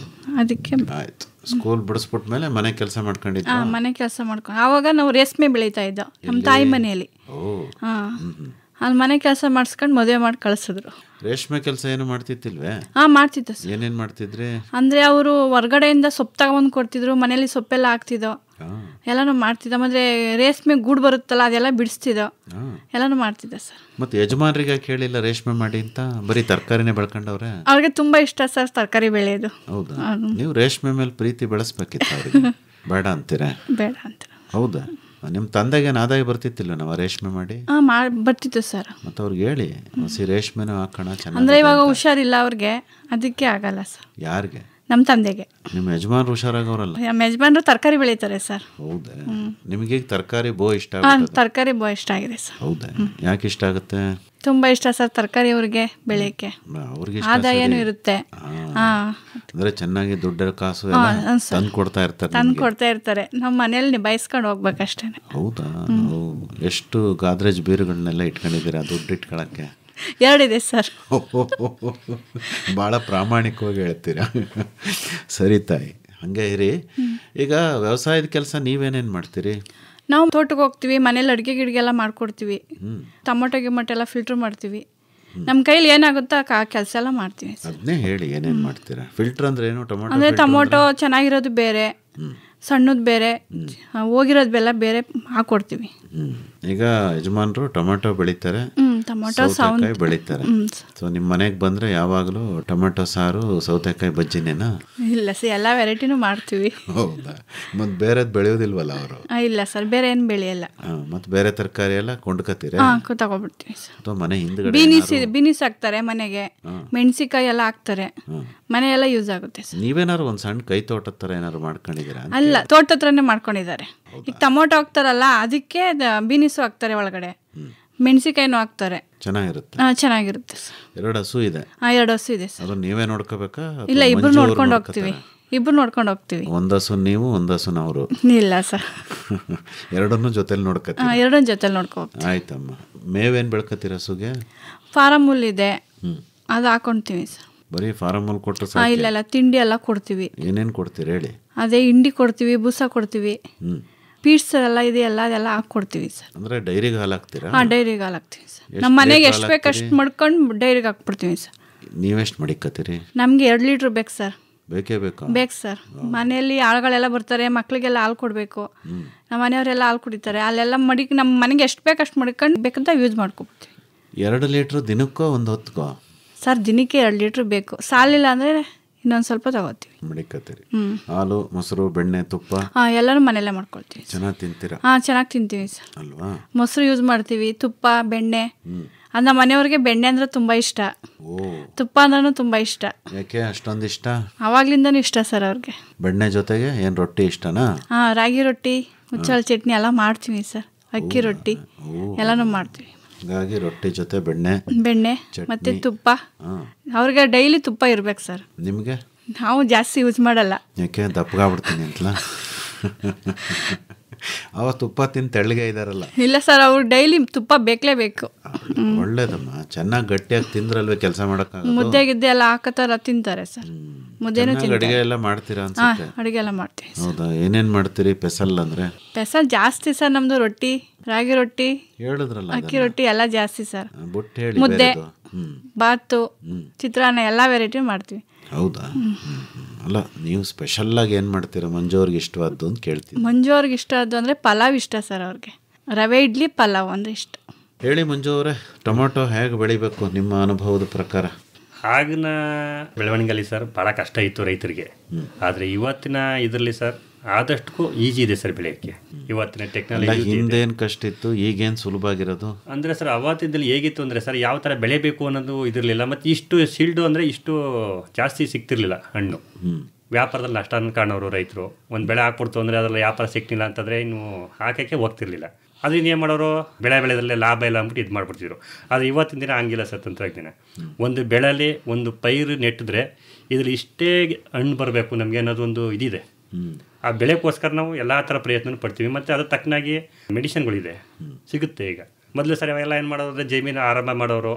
ಅದಕ್ಕೆ ಆಯ್ತು. ಸ್ಕೂಲ್ ಬಿಡಿಸ್ಬಿಟ್ಮೇಲೆ ಮನೆ ಕೆಲಸ ಮಾಡ್ಕೊಂಡಿದ್ದೆ? ಮನೆ ಕೆಲಸ ಮಾಡ್ಕೊಂಡು ಆವಾಗ ನಾವು ರೇಷ್ಮೆ ಬೆಳೀತಾ ಇದ್ದೋ ನಮ್ಮ ತಾಯಿ ಮನೆಯಲ್ಲಿ. ಅಲ್ಲಿ ಮನೆ ಕೆಲಸ ಮಾಡಿಸ್ಕೊಂಡು ಮದುವೆ ಮಾಡಿ ಕಳಿಸಿದ್ರು. ರೇಷ್ಮೆ ಕೆಲಸ ಏನು ಮಾಡ್ತಿತ್ತಿಲ್ವೇ? ಮಾಡ್ತಿದ್ದೆ ಸರ್. ಏನೇನು ಮಾಡ್ತಿದ್ರಿ? ಅಂದರೆ ಅವರು ಹೊರ್ಗಡೆಯಿಂದ ಸೊಪ್ಪು ತಗೊಂಬಂದು ಕೊಡ್ತಿದ್ರು, ಮನೇಲಿ ಸೊಪ್ಪೆಲ್ಲ ಹಾಕ್ತಿದ್ದೋ, ಎಲ್ಲನೂ ಮಾಡ್ತಿದ್ದ. ಮತ್ತೆ ರೇಷ್ಮೆ ಗೂಡು ಬರುತ್ತಲ್ಲ ಅದೆಲ್ಲ ಬಿಡಿಸ್ತಿದ್ದೋ, ಎಲ್ಲನೂ ಮಾಡ್ತಿದ್ದೆ ಸರ್. ಮತ್ತೆ ಯಜಮಾನ್ರಿಗೆ ಕೇಳಿಲ್ಲ ರೇಷ್ಮೆ ಮಾಡಿ ಅಂತ? ಬರೀ ತರಕಾರಿನೇ ಬೆಳ್ಕೊಂಡವ್ರೆ? ಅವ್ರಿಗೆ ತುಂಬ ಇಷ್ಟ ಸರ್ ತರಕಾರಿ ಬೆಳೆಯೋದು. ಹೌದಾ? ನೀವು ರೇಷ್ಮೆ ಮೇಲೆ ಪ್ರೀತಿ ಬೆಳೆಸ್ಬೇಕಿತ್ತು ಅವ್ರಿಗೆ. ಬೇಡ ಅಂತೀರಾ? ಬೇಡ ಅಂತೀರ. ಹೌದಾ? ನಿಮ್ಮ ತಂದೆಗೇನು ಆದಾಯ ಬರ್ತಿತ್ತಿಲ್ಲ ನಾವು ರೇಷ್ಮೆ ಮಾಡಿ? ಬರ್ತಿತ್ತು ಸರ್. ಮತ್ತು ಅವ್ರಿಗೆ ಹೇಳಿ ಹಸಿ ರೇಷ್ಮೆನೂ ಹಾಕೋಣ ಚೆನ್ನಾಗಿ. ಅಂದರೆ ಇವಾಗ ಹುಷಾರಿಲ್ಲ ಅವ್ರಿಗೆ, ಅದಕ್ಕೆ ಆಗಲ್ಲ ಸರ್. ಯಾರಿಗೆ? ನಮ್ಮ ತಂದೆಗೆ. ನಿಮ್ಮ ಯಜಮಾನ್ರು ಹುಷಾರಾಗವ್ರಲ್ಲ? ನಮ್ಮ ಯಜಮಾನ್ರು ತರಕಾರಿ ಬೆಳೀತಾರೆ ಸರ್. ಹೌದಾ? ನಿಮಗೆ ತರಕಾರಿ ಇಷ್ಟ ತರಕಾರಿ ಇಷ್ಟ ಆಗಿದೆ ಸರ್. ಹೌದಾ? ಯಾಕೆ ಇಷ್ಟ ಆಗುತ್ತೆ? ತುಂಬ ಇಷ್ಟ ಸರ್ ತರಕಾರಿ ಅವ್ರಿಗೆ ಬೆಳೆಯಕ್ಕೆ, ಅವ್ರಿಗೆ ಆದಾಯನೂ ಇರುತ್ತೆ. ಅಂದ್ರೆ ಚೆನ್ನಾಗಿ ದುಡ್ಡ ಕಾಸು ತಂದು ಕೊಡ್ತಾ ಇರ್ತಾರೆ. ನಮ್ಮ ಮನೇಲಿ ನಿಭಾಯಿಸ್ಕೊಂಡು ಹೋಗ್ಬೇಕಷ್ಟೇ. ಹೌದಾ? ಎಷ್ಟು ಗಾದ್ರೇಜ್ ಬೀರುಗಳನ್ನೆಲ್ಲ ಇಟ್ಕೊಂಡಿದ್ದೀರಾ ದುಡ್ಡು ಇಟ್ಕೊಳಕ್ಕೆ? 2 ಇದೆ ಸರ್. ಭಾಳ ಪ್ರಾಮಾಣಿಕವಾಗಿ ಹೇಳ್ತೀರಾ. ಸರಿ ತಾಯಿ, ಹಂಗೆ ಇರಿ. ಈಗ ವ್ಯವಸಾಯದ ಕೆಲಸ ನೀವೇನೇನು ಮಾಡ್ತೀರಿ? ನಾವು ತೋಟಕ್ಕೆ ಹೋಗ್ತೀವಿ, ಮನೇಲಿ ಅಡುಗೆ ಗಿಡ್ಗೆಲ್ಲ ಮಾಡ್ಕೊಡ್ತೀವಿ, ಟೊಮೊಟೊ ಎಲ್ಲ ಫಿಲ್ಟ್ರ್ ಮಾಡ್ತೀವಿ. ನಮ್ಮ ಕೈಲಿ ಏನಾಗುತ್ತೋ ಆ ಕೆಲಸ ಎಲ್ಲ ಮಾಡ್ತೀವಿ. ಅದನ್ನೇ ಹೇಳಿ, ಏನೇನು ಮಾಡ್ತೀರಾ? ಫಿಲ್ಟರ್ ಅಂದ್ರೆ ಏನು? ಅಂದರೆ ಟೊಮೊಟೊ ಚೆನ್ನಾಗಿರೋದು ಬೇರೆ, ಸಣ್ಣದು ಬೇರೆ, ಹೋಗಿರೋದು ಬೆಲ್ಲ ಬೇರೆ ಹಾಕ್ಕೊಡ್ತೀವಿ. ಈಗ ಯಜಮಾನ್ರು ಟೊಮೆಟೊ ಬೆಳೀತಾರೆ, ಟೊಮೊಟೊ ಸೌತೆಕಾಯಿ ಬೆಳೀತಾರೆ. ಸೊ ನಿಮ್ಮ ಮನೆಗೆ ಬಂದರೆ ಯಾವಾಗಲೂ ಟೊಮೆಟೊ ಸಾರು ಸೌತೆಕಾಯಿ ಬಜ್ಜಿನೇನಾ? ಇಲ್ಲ ಸರ್, ಎಲ್ಲ ವೆರೈಟಿನೂ ಮಾಡ್ತೀವಿ. ಹೌದಾ? ಮತ್ತು ಬೇರೆದು ಬೆಳೆಯೋದಿಲ್ವಲ್ಲ ಅವರು? ಇಲ್ಲ ಸರ್, ಬೇರೆ ಏನು ಬೆಳೆಯಲ್ಲ. ಮತ್ತು ಬೇರೆ ತರಕಾರಿ ಎಲ್ಲ ಕೊಂಡ್ಕೊತೀರಾ? ತಗೊಬಿಡ್ತೀವಿ ಸರ್. ಮನೆ ಹಿಂದ್ಗಡೆ ಬೀನಿಸ್ ಹಾಕ್ತಾರೆ ಮನೆಗೆ, ಮೆಣಸಿಕಾಯಿ ಎಲ್ಲ ಹಾಕ್ತಾರೆ, ಮನೆಯೆಲ್ಲ ಯೂಸ್ ಆಗುತ್ತೆ ಸರ್. ನೀವೇನಾದ್ರು ಒಂದು ಸಣ್ಣ ಕೈ ತೋಟದ ಥರ ಏನಾದ್ರು ಮಾಡ್ಕೊಂಡಿದ್ದೀರಾ? ಅಲ್ಲ, ತೋಟದ ಹತ್ರನೇ ಮಾಡ್ಕೊಂಡಿದ್ದಾರೆ. ಈಗ ಟೊಮೊಟೊ ಹಾಕ್ತಾರಲ್ಲ ಅದಕ್ಕೆ ಬೀನಿಸು ಹಾಕ್ತಾರೆ, ಒಳಗಡೆ ಮೆಣಸಿಕಾಯಿನೂ ಹಾಕ್ತಾರೆ. ಚೆನ್ನಾಗಿರುತ್ತೆ ಸರ್. 2 ಹಸು ಇದೆ? 2 ಹಸು ಇದೆ ಸರ್. ಅದು ನೀವೇ ನೋಡ್ಕೋಬೇಕಾ? ಇಲ್ಲ, ಇಬ್ರು ನೋಡ್ಕೊಂಡು ಹೋಗ್ತೀವಿ. ಒಂದು ಹಸು ನೀವು, ಒಂದು ಹಸು ಅವರು? ಇಲ್ಲ ಸರ್, ಎರಡನ್ನೂ ಜೊತೆಲಿ ನೋಡ್ಕೊತೀವಿ? ಎರಡನ್ನೂ ಜೊತೆಲಿ ನೋಡ್ಕೋತೀವಿ. ಆಯ್ತಮ್ಮ. ಮೇವೇನು ಬೆಳ್ಕೊತೀರ ಹಸುಗೆ? ಫಾರಮ್ ಹುಲ್ ಇದೆ, ಅದು ಹಾಕೊಂತೀವಿ ಸರ್. ಬರೀ ಫಾರಮ್ ಹುಲ್ ಕೊಟ್ಟು? ಇಲ್ಲ, ತಿಂಡಿ ಎಲ್ಲ ಕೊಡ್ತೀವಿ. ಏನೇನು ಕೊಡ್ತೀರಿ ಹೇಳಿ? ಅದೇ ಹಿಂಡಿ ಕೊಡ್ತೀವಿ, ಬೂಸ ಕೊಡ್ತೀವಿ, ಪೀಡ್ಸ್ ಎಲ್ಲ ಇದೆಯಲ್ಲ ಅದೆಲ್ಲ ಹಾಕ್ಕೊಡ್ತೀವಿ ಸರ್. ಅಂದರೆ ಡೈರಿಗೆ ಹಾಲು ಹಾಕ್ತೀರಾ? ಡೈರಿಗೆ ಹಾಲು ಹಾಕ್ತೀವಿ ಸರ್. ನಮ್ಮ ಮನೆಗೆ ಎಷ್ಟು ಬೇಕು ಅಷ್ಟು ಮಾಡ್ಕೊಂಡು ಡೈರಿಗೆ ಹಾಕ್ಬಿಡ್ತೀವಿ ಸರ್. ನೀವೆಷ್ಟು ಮಡಿಕತ್ತೀರಿ? ನಮಗೆ 2 ಲೀಟ್ರ್ ಬೇಕು ಸರ್. ಬೇಕು ಸರ್. ಮನೆಯಲ್ಲಿ ಆಳುಗಳೆಲ್ಲ ಬರ್ತಾರೆ, ಮಕ್ಳಿಗೆಲ್ಲ ಹಾಲು ಕೊಡಬೇಕು, ನಮ್ಮ ಮನೆಯವರೆಲ್ಲ ಹಾಲು ಕುಡಿತಾರೆ. ಅಲ್ಲೆಲ್ಲ ನಮ್ಮ ಮನೆಗೆ ಎಷ್ಟು ಬೇಕು ಅಷ್ಟು ಮಡ್ಕೊಂಡು ಬೇಕಂತ ಯೂಸ್ ಮಾಡ್ಕೊಬಿಡ್ತೀವಿ. 2 ಲೀಟ್ರ್ ದಿನಕ್ಕೋ ಒಂದು ಹೊತ್ತಿಗೋ? ಸರ್, ದಿನಕ್ಕೆ 2 ಲೀಟ್ರ್ ಬೇಕು. ಸಾಲಿಲ್ಲ ಅಂದರೆ ಇನ್ನೊಂದು ಸ್ವಲ್ಪ ತಗೋತೀವಿ. ಮಡಿಕತ್ತೀರಿ? ಹಾಲು, ಮೊಸರು, ಬೆಣ್ಣೆ, ತುಪ್ಪ ಎಲ್ಲರೂ ಮನೆಯಲ್ಲೇ ಮಾಡ್ಕೊಳ್ತೀವಿ. ಚೆನ್ನಾಗಿ ತಿಂತೀರಾ? ಚೆನ್ನಾಗಿ ತಿಂತೀವಿ ಸರ್. ಅಲ್ವಾ? ಮೊಸರು ಯೂಸ್ ಮಾಡ್ತೀವಿ, ತುಪ್ಪ, ಬೆಣ್ಣೆ. ಅದು ನಮ್ಮ ಮನೆಯವ್ರಿಗೆ ಬೆಣ್ಣೆ ಅಂದರೆ ತುಂಬ ಇಷ್ಟ, ತುಪ್ಪ ಅಂದ್ರೂ ತುಂಬ ಇಷ್ಟ. ಯಾಕೆ ಅಷ್ಟೊಂದು ಇಷ್ಟ? ಆವಾಗ್ಲಿಂದನೂ ಇಷ್ಟ ಸರ್ ಅವ್ರಿಗೆ. ಬೆಣ್ಣೆ ಜೊತೆಗೆ ಏನು ರೊಟ್ಟಿ ಇಷ್ಟನಾ? ರಾಗಿ ರೊಟ್ಟಿ, ಹುಚ್ಚಳ ಚಟ್ನಿ ಎಲ್ಲ ಮಾಡ್ತೀವಿ ಸರ್. ಅಕ್ಕಿ ರೊಟ್ಟಿ ಎಲ್ಲನೂ ಮಾಡ್ತೀವಿ. ಹಾಗಾಗಿ ರೊಟ್ಟಿ ಜೊತೆ ಬೆಣ್ಣೆ ಮತ್ತೆ ತುಪ್ಪ. ಅವ್ರಿಗೆ ಡೈಲಿ ತುಪ್ಪ ಇರ್ಬೇಕು ಸರ್. ನಿಮಗೆ? ನಾವು ಜಾಸ್ತಿ ಯೂಸ್ ಮಾಡಲ್ಲ. ಯಾಕೆ? ದಪ್ಪಗಾಗ್ಬಿಡ್ತೀನಿ ಅಂತಲಾ? ಅವ ತುಪ್ಪ ತಿಂದು ತೆಳ್ಳಗೆ ಇದಾರಲ್ಲ? ಇಲ್ಲ ಸರ್, ಅವ್ರು ಡೈಲಿ ತುಪ್ಪ ಬೇಕಲೇಬೇಕು. ಒಳ್ಳೇದಮ್ಮ, ಚೆನ್ನಾಗಿ ಗಟ್ಟಿಯಾಗಿ ತಿಂದ್ರಲ್ವೇ ಕೆಲಸ ಮಾಡೋಕ್ಕಾಗ. ಮುದ್ದೆ ಗಿದ್ದೆ ಎಲ್ಲ ಹಾಕತ್ತಾರ ತಿಂತಾರೆ ಸರ್. ಮುದ್ದೆನೂ ಅಡುಗೆ ಎಲ್ಲ ಮಾಡ್ತೀರಾ ಅನ್ಸುತ್ತೆ? ಅಡುಗೆ ಎಲ್ಲ ಮಾಡ್ತೀವಿ. ಹೌದಾ? ಏನೇನು ಮಾಡ್ತೀರಿ? ಪೆಸಲ್ ಅಂದ್ರೆ? ಪೆಸಲ್ ಜಾಸ್ತಿ ಸರ್ ನಮ್ದು. ರೊಟ್ಟಿ, ರಾಗಿ ರೊಟ್ಟಿ, ಹೇಳಿದ್ರಲ್ಲ ಅಕ್ಕಿ ರೊಟ್ಟಿ ಎಲ್ಲ ಜಾಸ್ತಿ ಸರ್. ಹೇಳಿ. ಮುದ್ದೆ, ಬಾತು, ಚಿತ್ರಾನ್ನ ಎಲ್ಲ ವೆರೈಟಿ ಮಾಡ್ತೀವಿ. ಹೌದಾ? ಅಲ್ಲ, ನೀವು ಸ್ಪೆಷಲ್ಲಾಗಿ ಏನು ಮಾಡ್ತೀರಾ ಮಂಜು ಅವ್ರಿಗೆ ಇಷ್ಟವಾದ್ದು ಅಂತ ಕೇಳ್ತೀನಿ. ಮಂಜು ಅವ್ರಿಗೆ ಇಷ್ಟವಾದ್ದು ಅಂದರೆ ಪಲಾವ್ ಇಷ್ಟ ಸರ್ ಅವ್ರಿಗೆ. ರವೆ ಇಡ್ಲಿ, ಪಲಾವ್ ಅಂದರೆ ಇಷ್ಟ. ಹೇಳಿ ಮಂಜು ಅವರೇ, ಟೊಮೊಟೊ ಹೇಗೆ ಬೆಳಿಬೇಕು ನಿಮ್ಮ ಅನುಭವದ ಪ್ರಕಾರ? ಆಗಿನ ಬೆಳವಣಿಗೆಯಲ್ಲಿ ಸರ್ ಭಾಳ ಕಷ್ಟ ಇತ್ತು ರೈತರಿಗೆ. ಆದರೆ ಇವತ್ತಿನ ಇದರಲ್ಲಿ ಸರ್ ಆದಷ್ಟು ಈಜಿ ಇದೆ ಸರ್ ಬೆಳೆಯೋಕ್ಕೆ. ಇವತ್ತಿನ ಟೆಕ್ನಾಲಜಿ ಹಿಂದೇನು ಕಷ್ಟ ಇತ್ತು, ಈಗೇನು ಸುಲಭ ಆಗಿರೋದು ಅಂದರೆ ಸರ್ ಅವತ್ತಿದ್ದಲ್ಲಿ ಹೇಗಿತ್ತು ಅಂದರೆ ಸರ್ ಯಾವ ಥರ ಬೆಳೆಬೇಕು ಅನ್ನೋದು ಇದಿರಲಿಲ್ಲ. ಮತ್ತು ಇಷ್ಟು ಶೀಲ್ಡು ಅಂದರೆ ಇಷ್ಟು ಜಾಸ್ತಿ ಸಿಗ್ತಿರ್ಲಿಲ್ಲ ಹಣ್ಣು. ವ್ಯಾಪಾರದಲ್ಲಿ ನಷ್ಟ ಕಾಣೋರು ರೈತರು. ಒಂದು ಬೆಳೆ ಹಾಕ್ಬಿಡ್ತು ಅಂದರೆ ಅದರಲ್ಲಿ ವ್ಯಾಪಾರ ಸಿಕ್ತಿಲ್ಲ ಅಂತಂದರೆ ಇನ್ನು ಹಾಕೋಕ್ಕೆ ಹೋಗ್ತಿರ್ಲಿಲ್ಲ. ಅದರಿಂದ ಏನು ಮಾಡೋರು, ಬೆಳೆದಲ್ಲೇ ಲಾಭ ಇಲ್ಲ ಅಂದ್ಬಿಟ್ಟು ಇದು ಮಾಡ್ಬಿಡ್ತಿದ್ರು. ಆದರೆ ಇವತ್ತಿನ ದಿನ ಹಂಗಿಲ್ಲ ಸರ್ ತಂತ್ರಜ್ಞಾನ. ಒಂದು ಬೆಳೆಯಲ್ಲಿ ಒಂದು ಪೈರು ನೆಟ್ಟಿದ್ರೆ ಇದರಲ್ಲಿ ಇಷ್ಟೇ ಹಣ್ಣು ಬರಬೇಕು ನಮಗೆ ಅನ್ನೋದು ಒಂದು ಇದಿದೆ. ಆ ಬೆಳೆಗೋಸ್ಕರ ನಾವು ಎಲ್ಲ ಥರ ಪ್ರಯತ್ನ ಪಡ್ತೀವಿ. ಮತ್ತು ಅದ್ರ ತಕ್ಕನಾಗಿ ಮೆಡಿಸಿನ್ಗಳಿದೆ, ಸಿಗುತ್ತೆ ಈಗ. ಮೊದಲು ಸರಿ ಅವೆಲ್ಲ ಏನು ಮಾಡೋದ್ರೆ ಜಮೀನು ಆರಂಭ ಮಾಡೋರು,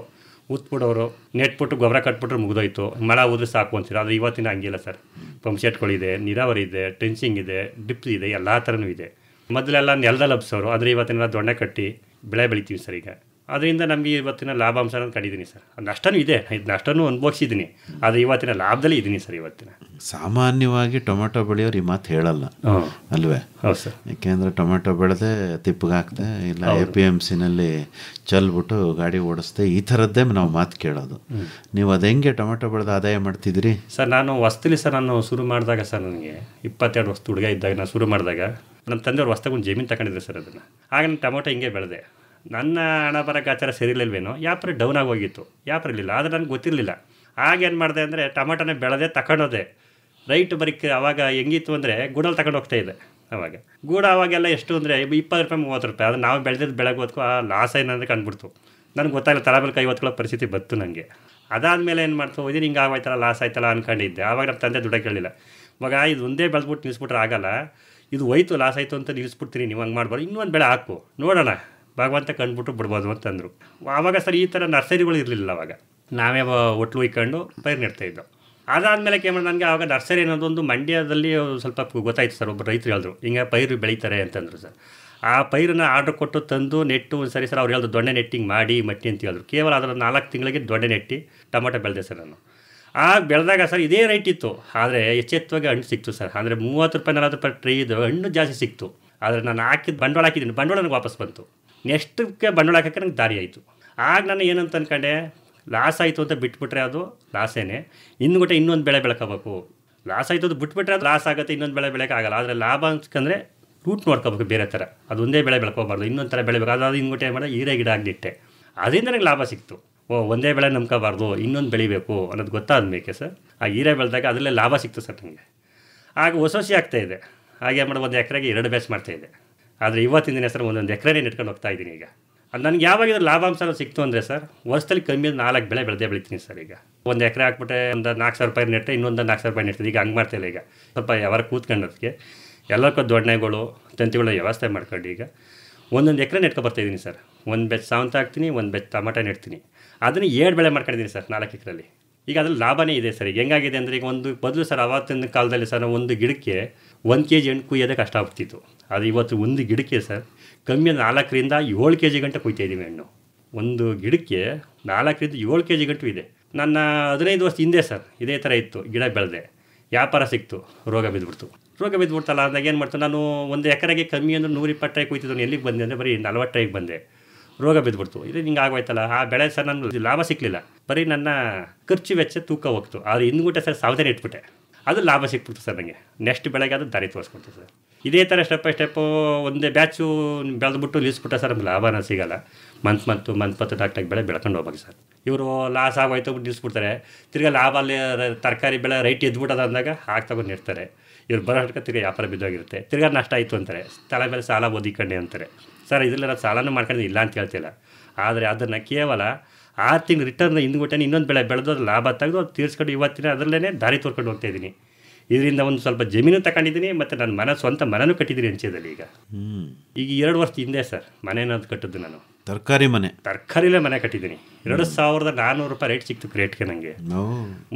ಉತ್ಬಿಡೋರು, ನೆಟ್ಬಿಟ್ಟು ಗೊಬ್ಬರ ಕಟ್ಬಿಟ್ರೆ ಮುಗಿದೋಯ್ತು, ಮಳೆ ಹೋದ್ರೆ ಸಾಕು ಅಂತೀರ. ಆದರೆ ಇವತ್ತಿನ ಹಂಗಿಲ್ಲ ಸರ್. ಪಂಪ್ ಸೆಟ್ಗಳಿದೆ, ನೀರಾವರಿ ಇದೆ, ಟ್ರೆಂಚಿಂಗ್ ಇದೆ, ಡಿಪ್ ಇದೆ, ಎಲ್ಲ ಥರನೂ ಇದೆ. ಮೊದಲೆಲ್ಲ ನೆಲದಲ್ಲಿ ಹಬ್ಸೋರು, ಆದರೆ ಇವತ್ತಿನ ದೊಣ್ಣೆ ಕಟ್ಟಿ ಬೆಳೆ ಬೆಳಿತೀವಿ ಸರ್. ಈಗ ಅದರಿಂದ ನಮಗೆ ಇವತ್ತಿನ ಲಾಭಾಂಶ ಕಂಡಿದ್ದೀನಿ ಸರ್. ನಷ್ಟನೂ ಇದೆ, ಇದು ನಷ್ಟನೂ ಅನುಭವಿಸಿದ್ದೀನಿ, ಆದರೆ ಇವತ್ತಿನ ಲಾಭದಲ್ಲಿ ಇದ್ದೀನಿ ಸರ್. ಇವತ್ತಿನ ಸಾಮಾನ್ಯವಾಗಿ ಟೊಮೆಟೊ ಬೆಳೆಯೋರು ಈ ಮಾತು ಹೇಳಲ್ಲ ಅಲ್ವೇ? ಹೌದು ಸರ್. ಯಾಕೆಂದರೆ ಟೊಮೆಟೊ ಬೆಳೆದೇ ತಿಪ್ಪಗಾಕ್ದೆ ಇಲ್ಲ APMCನಲ್ಲಿ ಚೆಲ್ಬಿಟ್ಟು ಗಾಡಿ ಓಡಿಸ್ದೆ, ಈ ಥರದ್ದೇ ನಾವು ಮಾತು ಕೇಳೋದು. ನೀವು ಅದು ಹೆಂಗೆ ಟೊಮೆಟೊ ಬೆಳೆದು ಆದಾಯ ಮಾಡ್ತಿದ್ರಿ ಸರ್? ನಾನು ಹೊಸ್ತಿಲಿ ಸರ್, ನಾನು ಶುರು ಮಾಡಿದಾಗ ಸರ್, ನನಗೆ 22 ವರ್ಷದ ಹುಡುಗ ಇದ್ದಾಗ ನಾನು ಶುರು ಮಾಡಿದಾಗ ನಮ್ಮ ತಂದೆಯವ್ರು ಹೊಸ್ದಾಗಿ ಒಂದು ಜಮೀನು ತಗೊಂಡಿದ್ರು ಸರ್. ಅದನ್ನು ಆಗ ನಾನು ಟೊಮೆಟೊ ಹಿಂಗೆ ಬೆಳೆದೆ. ನನ್ನ ಹಣ ಬರೋಕ್ಕೆ ಆಚಾರ ಸರಿಲಿಲ್ವೇನೋ, ವ್ಯಾಪಾರ ಡೌನ್ ಆಗಿ ಹೋಗಿತ್ತು, ವ್ಯಾಪಾರ ಇರಲಿಲ್ಲ. ಆದರೆ ನನಗೆ ಗೊತ್ತಿರಲಿಲ್ಲ. ಆಗೇನು ಮಾಡಿದೆ ಅಂದರೆ ಟೊಮೆಟೊನೇ ಬೆಳೆದೆ, ತಗೊಂಡೋದೆ. ರೈಟ್ ಬರೀಕ್ಕೆ ಅವಾಗ ಹೆಂಗಿತ್ತು ಅಂದರೆ ಗೂಡಲ್ಲಿ ತಗೊಂಡು ಹೋಗ್ತಾ ಇದೆ. ಅವಾಗ ಗೂಡ ಅವಾಗೆಲ್ಲ ಎಷ್ಟು ಅಂದರೆ 20 ರೂಪಾಯಿ 30 ರೂಪಾಯಿ. ಅದು ನಾವು ಬೆಳೆದಿದ್ದು ಬೆಳಗ್ಗೆ ಹೊತ್ಕೊ ಆ ಲಾಸ್ ಏನಂದ್ರೆ ಕಂಡುಬಿಡ್ತು. ನನಗೆ ಗೊತ್ತಾಗಲ್ಲ, ತಲೆ ಮೇಲೆ ಕೈ ಹೊತ್ಕೊಳ್ಳೋ ಪರಿಸ್ಥಿತಿ ಬಂತು ನನಗೆ. ಅದಾದಮೇಲೆ ಏನು ಮಾಡ್ತು, ಇದು ಹಿಂಗೆ ಆಗೋಯ್ತಲ್ಲ, ಲಾಸ್ ಆಯ್ತಲ್ಲ ಅಂದ್ಕೊಂಡಿದ್ದೆ. ಆವಾಗ ನಮ್ಮ ತಂದೆ ದುಡ್ಡ ಕೇಳಲಿಲ್ಲ. ಇವಾಗ ಇದು ಒಂದೇ ಬೆಳೆದ್ಬಿಟ್ಟು ನಿಲ್ಲಿಸ್ಬಿಟ್ರೆ ಆಗಲ್ಲ, ಇದು ಹೋಯ್ತು ಲಾಸ್ ಆಯಿತು ಅಂತ ನಿಲ್ಲಿಸ್ಬಿಡ್ತೀನಿ, ನೀವು ಹಂಗೆ ಮಾಡ್ಬಾರ್ದು, ಇನ್ನೊಂದು ಬೆಳೆ ಹಾಕು ನೋಡೋಣ, ಭಗವಂತ ಕಂಡುಬಿಟ್ಟು ಬಿಡ್ಬೋದು ಅಂತಂದರು. ಆವಾಗ ಸರ್ ಈ ಥರ ನರ್ಸರಿಗಳು ಇರಲಿಲ್ಲ. ಅವಾಗ ನಾವೇ ಒಟ್ಲು ಇಕ್ಕೊಂಡು ಪೈರು ನೆಡ್ತಾಯಿದ್ದೋ. ಅದಾದಮೇಲೆ ಏನು ನನಗೆ ಆವಾಗ ನರ್ಸರಿ ಅನ್ನೋದೊಂದು ಮಂಡ್ಯದಲ್ಲಿ ಸ್ವಲ್ಪ ಗೊತ್ತಾಯ್ತು ಸರ್. ಒಬ್ಬರು ರೈತರು ಹೇಳಿದ್ರು ಹಿಂಗೆ ಪೈರು ಬೆಳೀತಾರೆ ಅಂತಂದರು ಸರ್. ಆ ಪೈರನ್ನ ಆರ್ಡ್ರ್ ಕೊಟ್ಟು ತಂದು ನೆಟ್ಟು ಒಂದು ಸರಿ ಸರ್ ಅವ್ರು ಹೇಳಿದ್ರು ದೊಣ್ಣೆ ನೆಟ್ಟಿಂಗ್ ಮಾಡಿ ಮಟ್ಟಿ ಅಂತ ಹೇಳಿದ್ರು. ಕೇವಲ ಅದರ 4 ತಿಂಗಳಿಗೆ ದೊಣ್ಣೆ ನೆಟ್ಟಿ ಟೊಮೆಟೊ ಬೆಳೆದೆ ಸರ್ ನಾನು. ಆಗ ಬೆಳೆದಾಗ ಸರ್ ಇದೇ ರೈಟ್ ಇತ್ತು, ಆದರೆ ಎಚ್ಚೆತ್ತವಾಗಿ ಹಣ್ಣು ಸಿಕ್ತು ಸರ್. ಅಂದರೆ 30 ರೂಪಾಯಿ 40 ರೂಪಾಯಿ ಟ್ರೈ ಇದು ಹಣ್ಣು ಜಾಸ್ತಿ ಸಿಕ್ತು. ಆದರೆ ನಾನು ಬಂಡವಾಳ ಹಾಕಿದ್ದೀನಿ, ಬಂಡವಾಳ ನನಗೆ ವಾಪಸ್ ಬಂತು. ನೆಕ್ಸ್ಟ್ಗೆ ಬಂಡವಾಳ ಹಾಕೋಕ್ಕೆ ನನಗೆ ದಾರಿ ಆಯಿತು. ಆಗ ನಾನು ಏನಂತ ಅಂದ್ಕೊಂಡೆ, ಲಾಸ್ ಆಯಿತು ಅಂತ ಬಿಟ್ಬಿಟ್ರೆ ಅದು ಲಾಸೇನೆ, ಇನ್ನೊಂದು ಬೆಳೆ ಬೆಳ್ಕೋಬೇಕು. ಲಾಸ್ ಆಯಿತು ಅದು ಬಿಟ್ಬಿಟ್ರೆ ಅದು ಲಾಸ್ ಆಗುತ್ತೆ, ಇನ್ನೊಂದು ಬೆಳೆ ಬೆಳೆಯೋಕ್ಕಾಗಲ್ಲ. ಆದರೆ ಲಾಭ ಅನ್ಸ್ಕೊಂಡ್ರೆ ರೂಟ್ ನೋಡ್ಕೋಬೇಕು ಬೇರೆ ಥರ. ಅದು ಒಂದೇ ಬೆಳೆ ಬೆಳ್ಕೋಬಾರ್ದು, ಇನ್ನೊಂದು ಥರ ಬೆಳೆಬೇಕು. ಅದಾದ ಇನ್ನೊಟ್ಟೆ ಮಾಡಿ ಹೀರೆ ಗಿಡ ಆಗಿಟ್ಟೆ, ಅದರಿಂದ ನನಗೆ ಲಾಭ ಸಿಕ್ತು. ಒಂದೇ ಬೆಳೆ ನಂಬ್ಕೋಬಾರ್ದು, ಇನ್ನೊಂದು ಬೆಳಿಬೇಕು ಅನ್ನೋದು ಗೊತ್ತಾದ್ಮೇಲೆ ಸರ್ ಆ ಹೀರೆ ಬೆಳೆದಾಗ ಅದರಲ್ಲೇ ಲಾಭ ಸಿಕ್ತು ಸರ್ ನನಗೆ. ಆಗ ಹೊಸ ಆಗ್ತಾಯಿದೆ. ಹಾಗೆ ಮಾಡೋದು 1 ಎಕರೆಗೆ 2 ಬ್ಯಾಚ್ ಮಾಡ್ತಾಯಿದ್ದೆ. ಆದರೆ ಇವತ್ತಿನ ದಿನ ಸರ್ 1 ಎಕರೆನೇ ನೆಟ್ಕೊಂಡು ಹೋಗ್ತಾ ಇದ್ದೀನಿ. ಈಗ ಅದು ನನಗೆ ಯಾವಾಗ ಲಾಭಾಂಶ ಸಿಕ್ತು ಅಂದರೆ ಸರ್, ವರ್ಷದಲ್ಲಿ ಕಮ್ಮಿ 4 ಬೆಳೆ ಬೆಳಿತೀನಿ ಸರ್. ಈಗ 1 ಎಕರೆ ಹಾಕ್ಬಿಟ್ಟೆ ಒಂದು 4,000 ರೂಪಾಯಿ ನೆಟ್ಟೆ, ಇನ್ನೊಂದು 4,000 ರೂಪಾಯಿ ನೆಡ್ತಿದ್ದೆ. ಈಗ ಹಂಗೆ ಮಾಡ್ತಾಯಿಲ್ಲ. ಈಗ ಸ್ವಲ್ಪ ಯಾವಾಗ ಕೂತ್ಕೊಂಡೋದಕ್ಕೆ ಎಲ್ಲಕ್ಕೂ ದೊಣ್ಣೆಗಳು ತಂತಿಗಳ ವ್ಯವಸ್ಥೆ ಮಾಡ್ಕೊಂಡು ಈಗ 1 ಎಕರೆ ನೆಟ್ಕೊಬರ್ತಾಯಿದ್ದೀನಿ ಸರ್. 1 ಬೆಚ್ ಸಾವಂತ ಹಾಕ್ತೀನಿ, 1 ಬೆಚ್ ಟಮಾಟ ನೆಡ್ತೀನಿ. ಅದನ್ನು 7 ಬೆಳೆ ಮಾಡ್ಕೊಂಡಿದ್ದೀನಿ ಸರ್ 4 ಎಕರೆಯಲ್ಲಿ. ಈಗ ಅದ್ರಲ್ಲಿ ಲಾಭನೇ ಇದೆ ಸರ್. ಈಗ ಹೆಂಗಾಗಿದೆ ಅಂದರೆ, ಈಗ ಒಂದು ಬದಲು ಸರ್ ಆವತ್ತಿನ ಕಾಲದಲ್ಲಿ ಸರ್ ಒಂದು ಗಿಡಕ್ಕೆ 1 kg ಹಣ್ಣು ಕುಯ್ಯೋದೇ ಕಷ್ಟ ಆಗ್ತಿತ್ತು. ಅದು ಇವತ್ತು ಒಂದು ಗಿಡಕ್ಕೆ ಸರ್ ಕಮ್ಮಿ 4ರಿಂದ 7 kg ಗಂಟೆ ಕುಯ್ತಾಯಿದ್ದೀವಿ ಹಣ್ಣು. ಒಂದು ಗಿಡಕ್ಕೆ 4ರಿಂದ 7 kg ಗಂಟು ಇದೆ. ನನ್ನ 15 ವರ್ಷ ಹಿಂದೆ ಸರ್ ಇದೇ ಥರ ಇತ್ತು. ಗಿಡ ಬೆಳೆದೆ, ವ್ಯಾಪಾರ ಸಿಕ್ತು, ರೋಗ ಬಿದ್ದುಬಿಡ್ತಲ್ಲ ಅಂದಾಗ ಏನು ಮಾಡ್ತು, ನಾನು 1 ಎಕರೆಗೆ ಕಮ್ಮಿ ಅಂದ್ರೆ 120 ಟ್ರೈ ಕುಯ್ತಿದ್ದು. ಎಲ್ಲಿಗೆ ಬಂದೆ ಅಂದರೆ ಬರೀ 40 ಟ್ರೈಗೆ ಬಂದೆ. ರೋಗ ಬಿದ್ದುಬಿಡ್ತು. ಇದು ಹಿಂಗೆ ಆಗೋಯ್ತಲ್ಲ. ಆ ಬೆಳೆ ಸರ್ ನಾನು ಲಾಭ ಸಿಕ್ಕಲಿಲ್ಲ, ಬರೀ ನನ್ನ ಖರ್ಚು ವೆಚ್ಚ ತೂಕ ಹೋಗ್ತು. ಆದರೆ ಹಿಂದ್ಗುಟ್ಟೆ ಸರ್ ಸಾವಧಾನ ಇಟ್ಬಿಟ್ಟೆ, ಅದು ಲಾಭ ಸಿಕ್ಬಿಡ್ತು ಸರ್ ನನಗೆ. ನೆಕ್ಸ್ಟ್ ಬೆಳೆಗೆ ಅದು ದಾರಿ ತೋರಿಸ್ಕೊಡ್ತು ಸರ್. ಇದೇ ಥರ ಸ್ಟೆಪ್ ಬೈ ಸ್ಟೆಪ್ಪು ಒಂದೇ ಬ್ಯಾಚು ಬೆಳೆದ್ಬಿಟ್ಟು ನಿಲ್ಲಿಸ್ಬಿಟ್ಟೆ ಸರ್, ನಮ್ಗೆ ಲಾಭನ ಸಿಗೋಲ್ಲ. ಮಂತ್ ಡಾಕ್ಟಾಗಿ ಬೆಳೆ ಬೆಳ್ಕೊಂಡು ಹೋಗ್ಬೇಕು ಸರ್. ಇವರು ಲಾಸ್ ಆಗೋಯ್ತು ಬಿಟ್ಟು ನಿಲ್ಲಿಸ್ಬಿಡ್ತಾರೆ. ತಿರ್ಗಿ ಲಾಭ ಅಲ್ಲಿ ತರಕಾರಿ ಬೆಳೆ ರೈಟ್ ಎದ್ಬಿಟ್ಟದ ಅಂದಾಗ ತಗೊಂಡು ಇರ್ತಾರೆ. ಇವ್ರು ಬರೋ ತಿರ್ಗಿ ವ್ಯಾಪಾರ ಬಿದ್ದೋಗಿರುತ್ತೆ. ತಿರ್ಗಿ ನಷ್ಟ ಆಯಿತು ಅಂತಾರೆ, ತಲೆ ಮೇಲೆ ಸಾಲ ಓದಿಕೊಂಡೆ ಅಂತಾರೆ. ಸರ್ ಇದರಲ್ಲಿ ನಾನು ಸಾಲನೂ ಮಾಡ್ಕೊಂಡು ಇಲ್ಲ ಅಂತ ಹೇಳ್ತಿಲ್ಲ. ಆದರೆ ಅದನ್ನು ಕೇವಲ 6 ತಿಂಗಳು ರಿಟರ್ನ್ ಹಿಂದ್ಗುಟ್ಟೆ ಇನ್ನೊಂದು ಬೆಳೆ ಬೆಳೆದು ಲಾಭ ತೆಗೆದು ಅದು ತೀರಿಸ್ಕೊಂಡು ಇವತ್ತಿನ ಅದರಲ್ಲೇ ದಾರಿ ತೋರ್ಕೊಂಡು ಹೋಗ್ತಾಯಿದ್ದೀನಿ. ಇದರಿಂದ ಒಂದು ಸ್ವಲ್ಪ ಜಮೀನು ತಗೊಂಡಿದ್ದೀನಿ, ಮತ್ತು ನನ್ನ ಸ್ವಂತ ಮನೆನೂ ಕಟ್ಟಿದ್ದೀನಿ ಅಂಚೆದಲ್ಲಿ. ಈಗ 2 ವರ್ಷದ ಹಿಂದೆ ಸರ್ ಮನೆಯನ್ನೋದು ಕಟ್ಟಿದ್ದು ನಾನು. ತರಕಾರಿಲೇ ಮನೆ ಕಟ್ಟಿದ್ದೀನಿ. 2,400 ರೂಪಾಯಿ ರೇಟ್ ಸಿಕ್ತು ಕ್ರೇಟ್ಗೆ ನನಗೆ.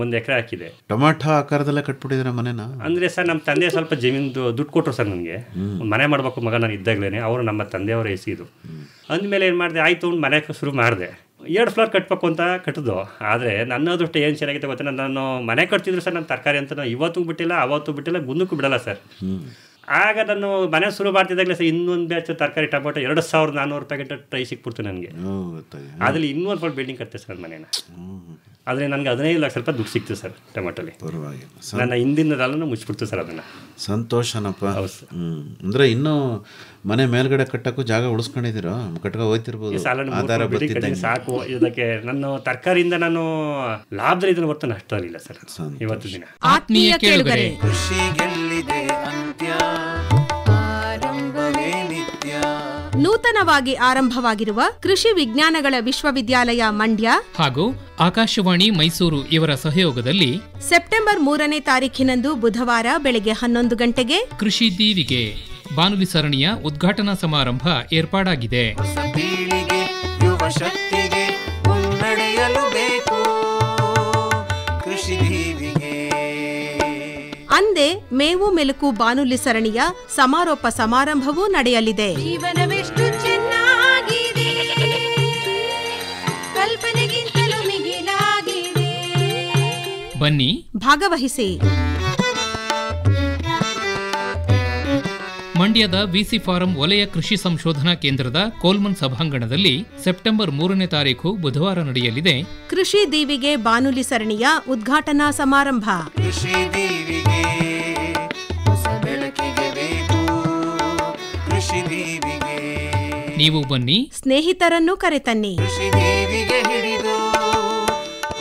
1 ಎಕರೆ ಹಾಕಿದೆ. ಟೊಮಾಟೊ ಆಕಾರದಲ್ಲೇ ಕಟ್ಬಿಟ್ಟಿದ್ರೆ ಮನೆನ? ಅಂದರೆ ಸರ್ ನಮ್ಮ ತಂದೆ ಸ್ವಲ್ಪ ಜಮೀನು ದುಡ್ಡು ಕೊಟ್ಟರು ಸರ್ ನನಗೆ. ಮನೆ ಮಾಡಬೇಕು ಮಗ ನಾನು ಇದ್ದಾಗಲೇ. ಅವರು ನಮ್ಮ ತಂದೆಯವರ ಎಸಿದು ಅಂದಮೇಲೆ ಏನು ಮಾಡಿದೆ, ಆಯಿತು ಮನೆ ಶುರು ಮಾಡಿದೆ. 2 ಫ್ಲೋರ್ ಕಟ್ಟಬೇಕು ಅಂತ ಕಟ್ಟಿದ್ದು. ಆದರೆ ನನ್ನ ಅದೃಷ್ಟ ಏನು ಚೆನ್ನಾಗಿದೆ ಗೊತ್ತಾ, ನಾನು ಮನೆ ಕಟ್ತಿದ್ರು ಸರ್ ನನ್ನ ತರಕಾರಿ ಅಂತ ನಾನು ಇವತ್ತು ಬಿಟ್ಟಿಲ್ಲ, ಅವತ್ತು ಬಿಟ್ಟಿಲ್ಲ, ಮುಂದಕ್ಕೂ ಬಿಡಲ್ಲ ಸರ್. ಆಗ ನಾನು ಮನೆ ಶುರು ಮಾಡ್ತಿದ್ದಾಗಲೇ ಸರ್ ಇನ್ನೊಂದು ಬ್ಯಾಚ್ ತರಕಾರಿ ಟೊಮೊಟೊ 2,400 ರೂಪಾಯಿ ಗಂಟೆ ಟ್ರೈ ಸಿಕ್ಬಿಡ್ತು ನನಗೆ. ಅದರಲ್ಲಿ 200 ಫ್ಲೋರ್ ಬಿಲ್ಡಿಂಗ್ ಕಟ್ತೆ ಸರ್ ಮನೇನ. ಆದರೆ ನನಗೆ 15 ಲಕ್ಷ ರೂಪಾಯಿ ದುಡ್ಡು ಸಿಕ್ತು ಸರ್ ಟೊಮೆಟೊಲಿ. ನನ್ನ ಹಿಂದಿನದೆಲ್ಲ ಮುಚ್ಚಿಬಿಡ್ತು ಸರ್ ಅದನ್ನು. ಸಂತೋಷನಪ್ಪ. ಅಂದರೆ ಇನ್ನೂ ಮನೆ ಮೇಲ್ಗಡೆ ಕಟ್ಟಕ್ಕೂ ಜಾಗ ಉಳಿಸ್ಕೊಂಡಿದ್ದೀರೋ, ಕಟ್ಕೊ ಹೋಗ್ತಿರ್ಬೋದು. ಸಾಕು ಇದಕ್ಕೆ. ನನ್ನ ತರಕಾರಿಯಿಂದ ನಾನು ಲಾಭದಲ್ಲಿ ಇದನ್ನು ಹೊತ್ತು ನಷ್ಟ ಆಗಲಿಲ್ಲ ಸರ್ ಇವತ್ತು ದಿನ. ಆತ್ಮೀಯ ಕೇಳುಗರೆ, ನೂತನವಾಗಿ ಆರಂಭವಾಗಿರುವ ಕೃಷಿ ವಿಜ್ಞಾನಗಳ ವಿಶ್ವವಿದ್ಯಾಲಯ ಮಂಡ್ಯ ಹಾಗೂ ಆಕಾಶವಾಣಿ ಮೈಸೂರು ಇವರ ಸಹಯೋಗದಲ್ಲಿ ಸೆಪ್ಟೆಂಬರ್ 3ನೇ ತಾರೀಖಿನಂದು ಬುಧವಾರ ಬೆಳಗ್ಗೆ 11 ಗಂಟೆಗೆ ಕೃಷಿ ದೀವಿಗೆ ಬಾನುಲಿ ಸರಣಿಯ ಉದ್ಘಾಟನಾ ಸಮಾರಂಭ ಏರ್ಪಾಡಾಗಿದೆ. ಅಂದೇ ಮೇವು ಮೆಲುಕು ಬಾನುಲಿ ಸರಣಿಯ ಸಮಾರೋಪ ಸಮಾರಂಭವೂ ನಡೆಯಲಿದೆ. ಜೀವನವೆಷ್ಟು ಚೆನ್ನಾಗಿದೆ, ಬನ್ನಿ ಭಾಗವಹಿಸಿ. ಮಂಡ್ಯದ ವಿಸಿ ಫಾರಂ ವಲಯ ಕೃಷಿ ಸಂಶೋಧನಾ ಕೇಂದ್ರದ ಕೋಲ್ಮನ್ ಸಭಾಂಗಣದಲ್ಲಿ ಸೆಪ್ಟೆಂಬರ್ 3ನೇ ತಾರೀಖು ಬುಧವಾರ ನಡೆಯಲಿದೆ ಕೃಷಿ ದೀವಿಗೆ ಬಾನುಲಿ ಸರಣಿಯ ಉದ್ಘಾಟನಾ ಸಮಾರಂಭ. ಕೃಷಿ ದೀವಿಗೆ ಹೊಸ ಬೆಳಕಿಗೆ ಬೇಕು, ಕೃಷಿ ದೀವಿಗೆ. ನೀವು ಬನ್ನಿ, ಸ್ನೇಹಿತರನ್ನು ಕರೆತನ್ನಿ. ಕೃಷಿ ದೀವಿಗೆ ಹಿಡಿದು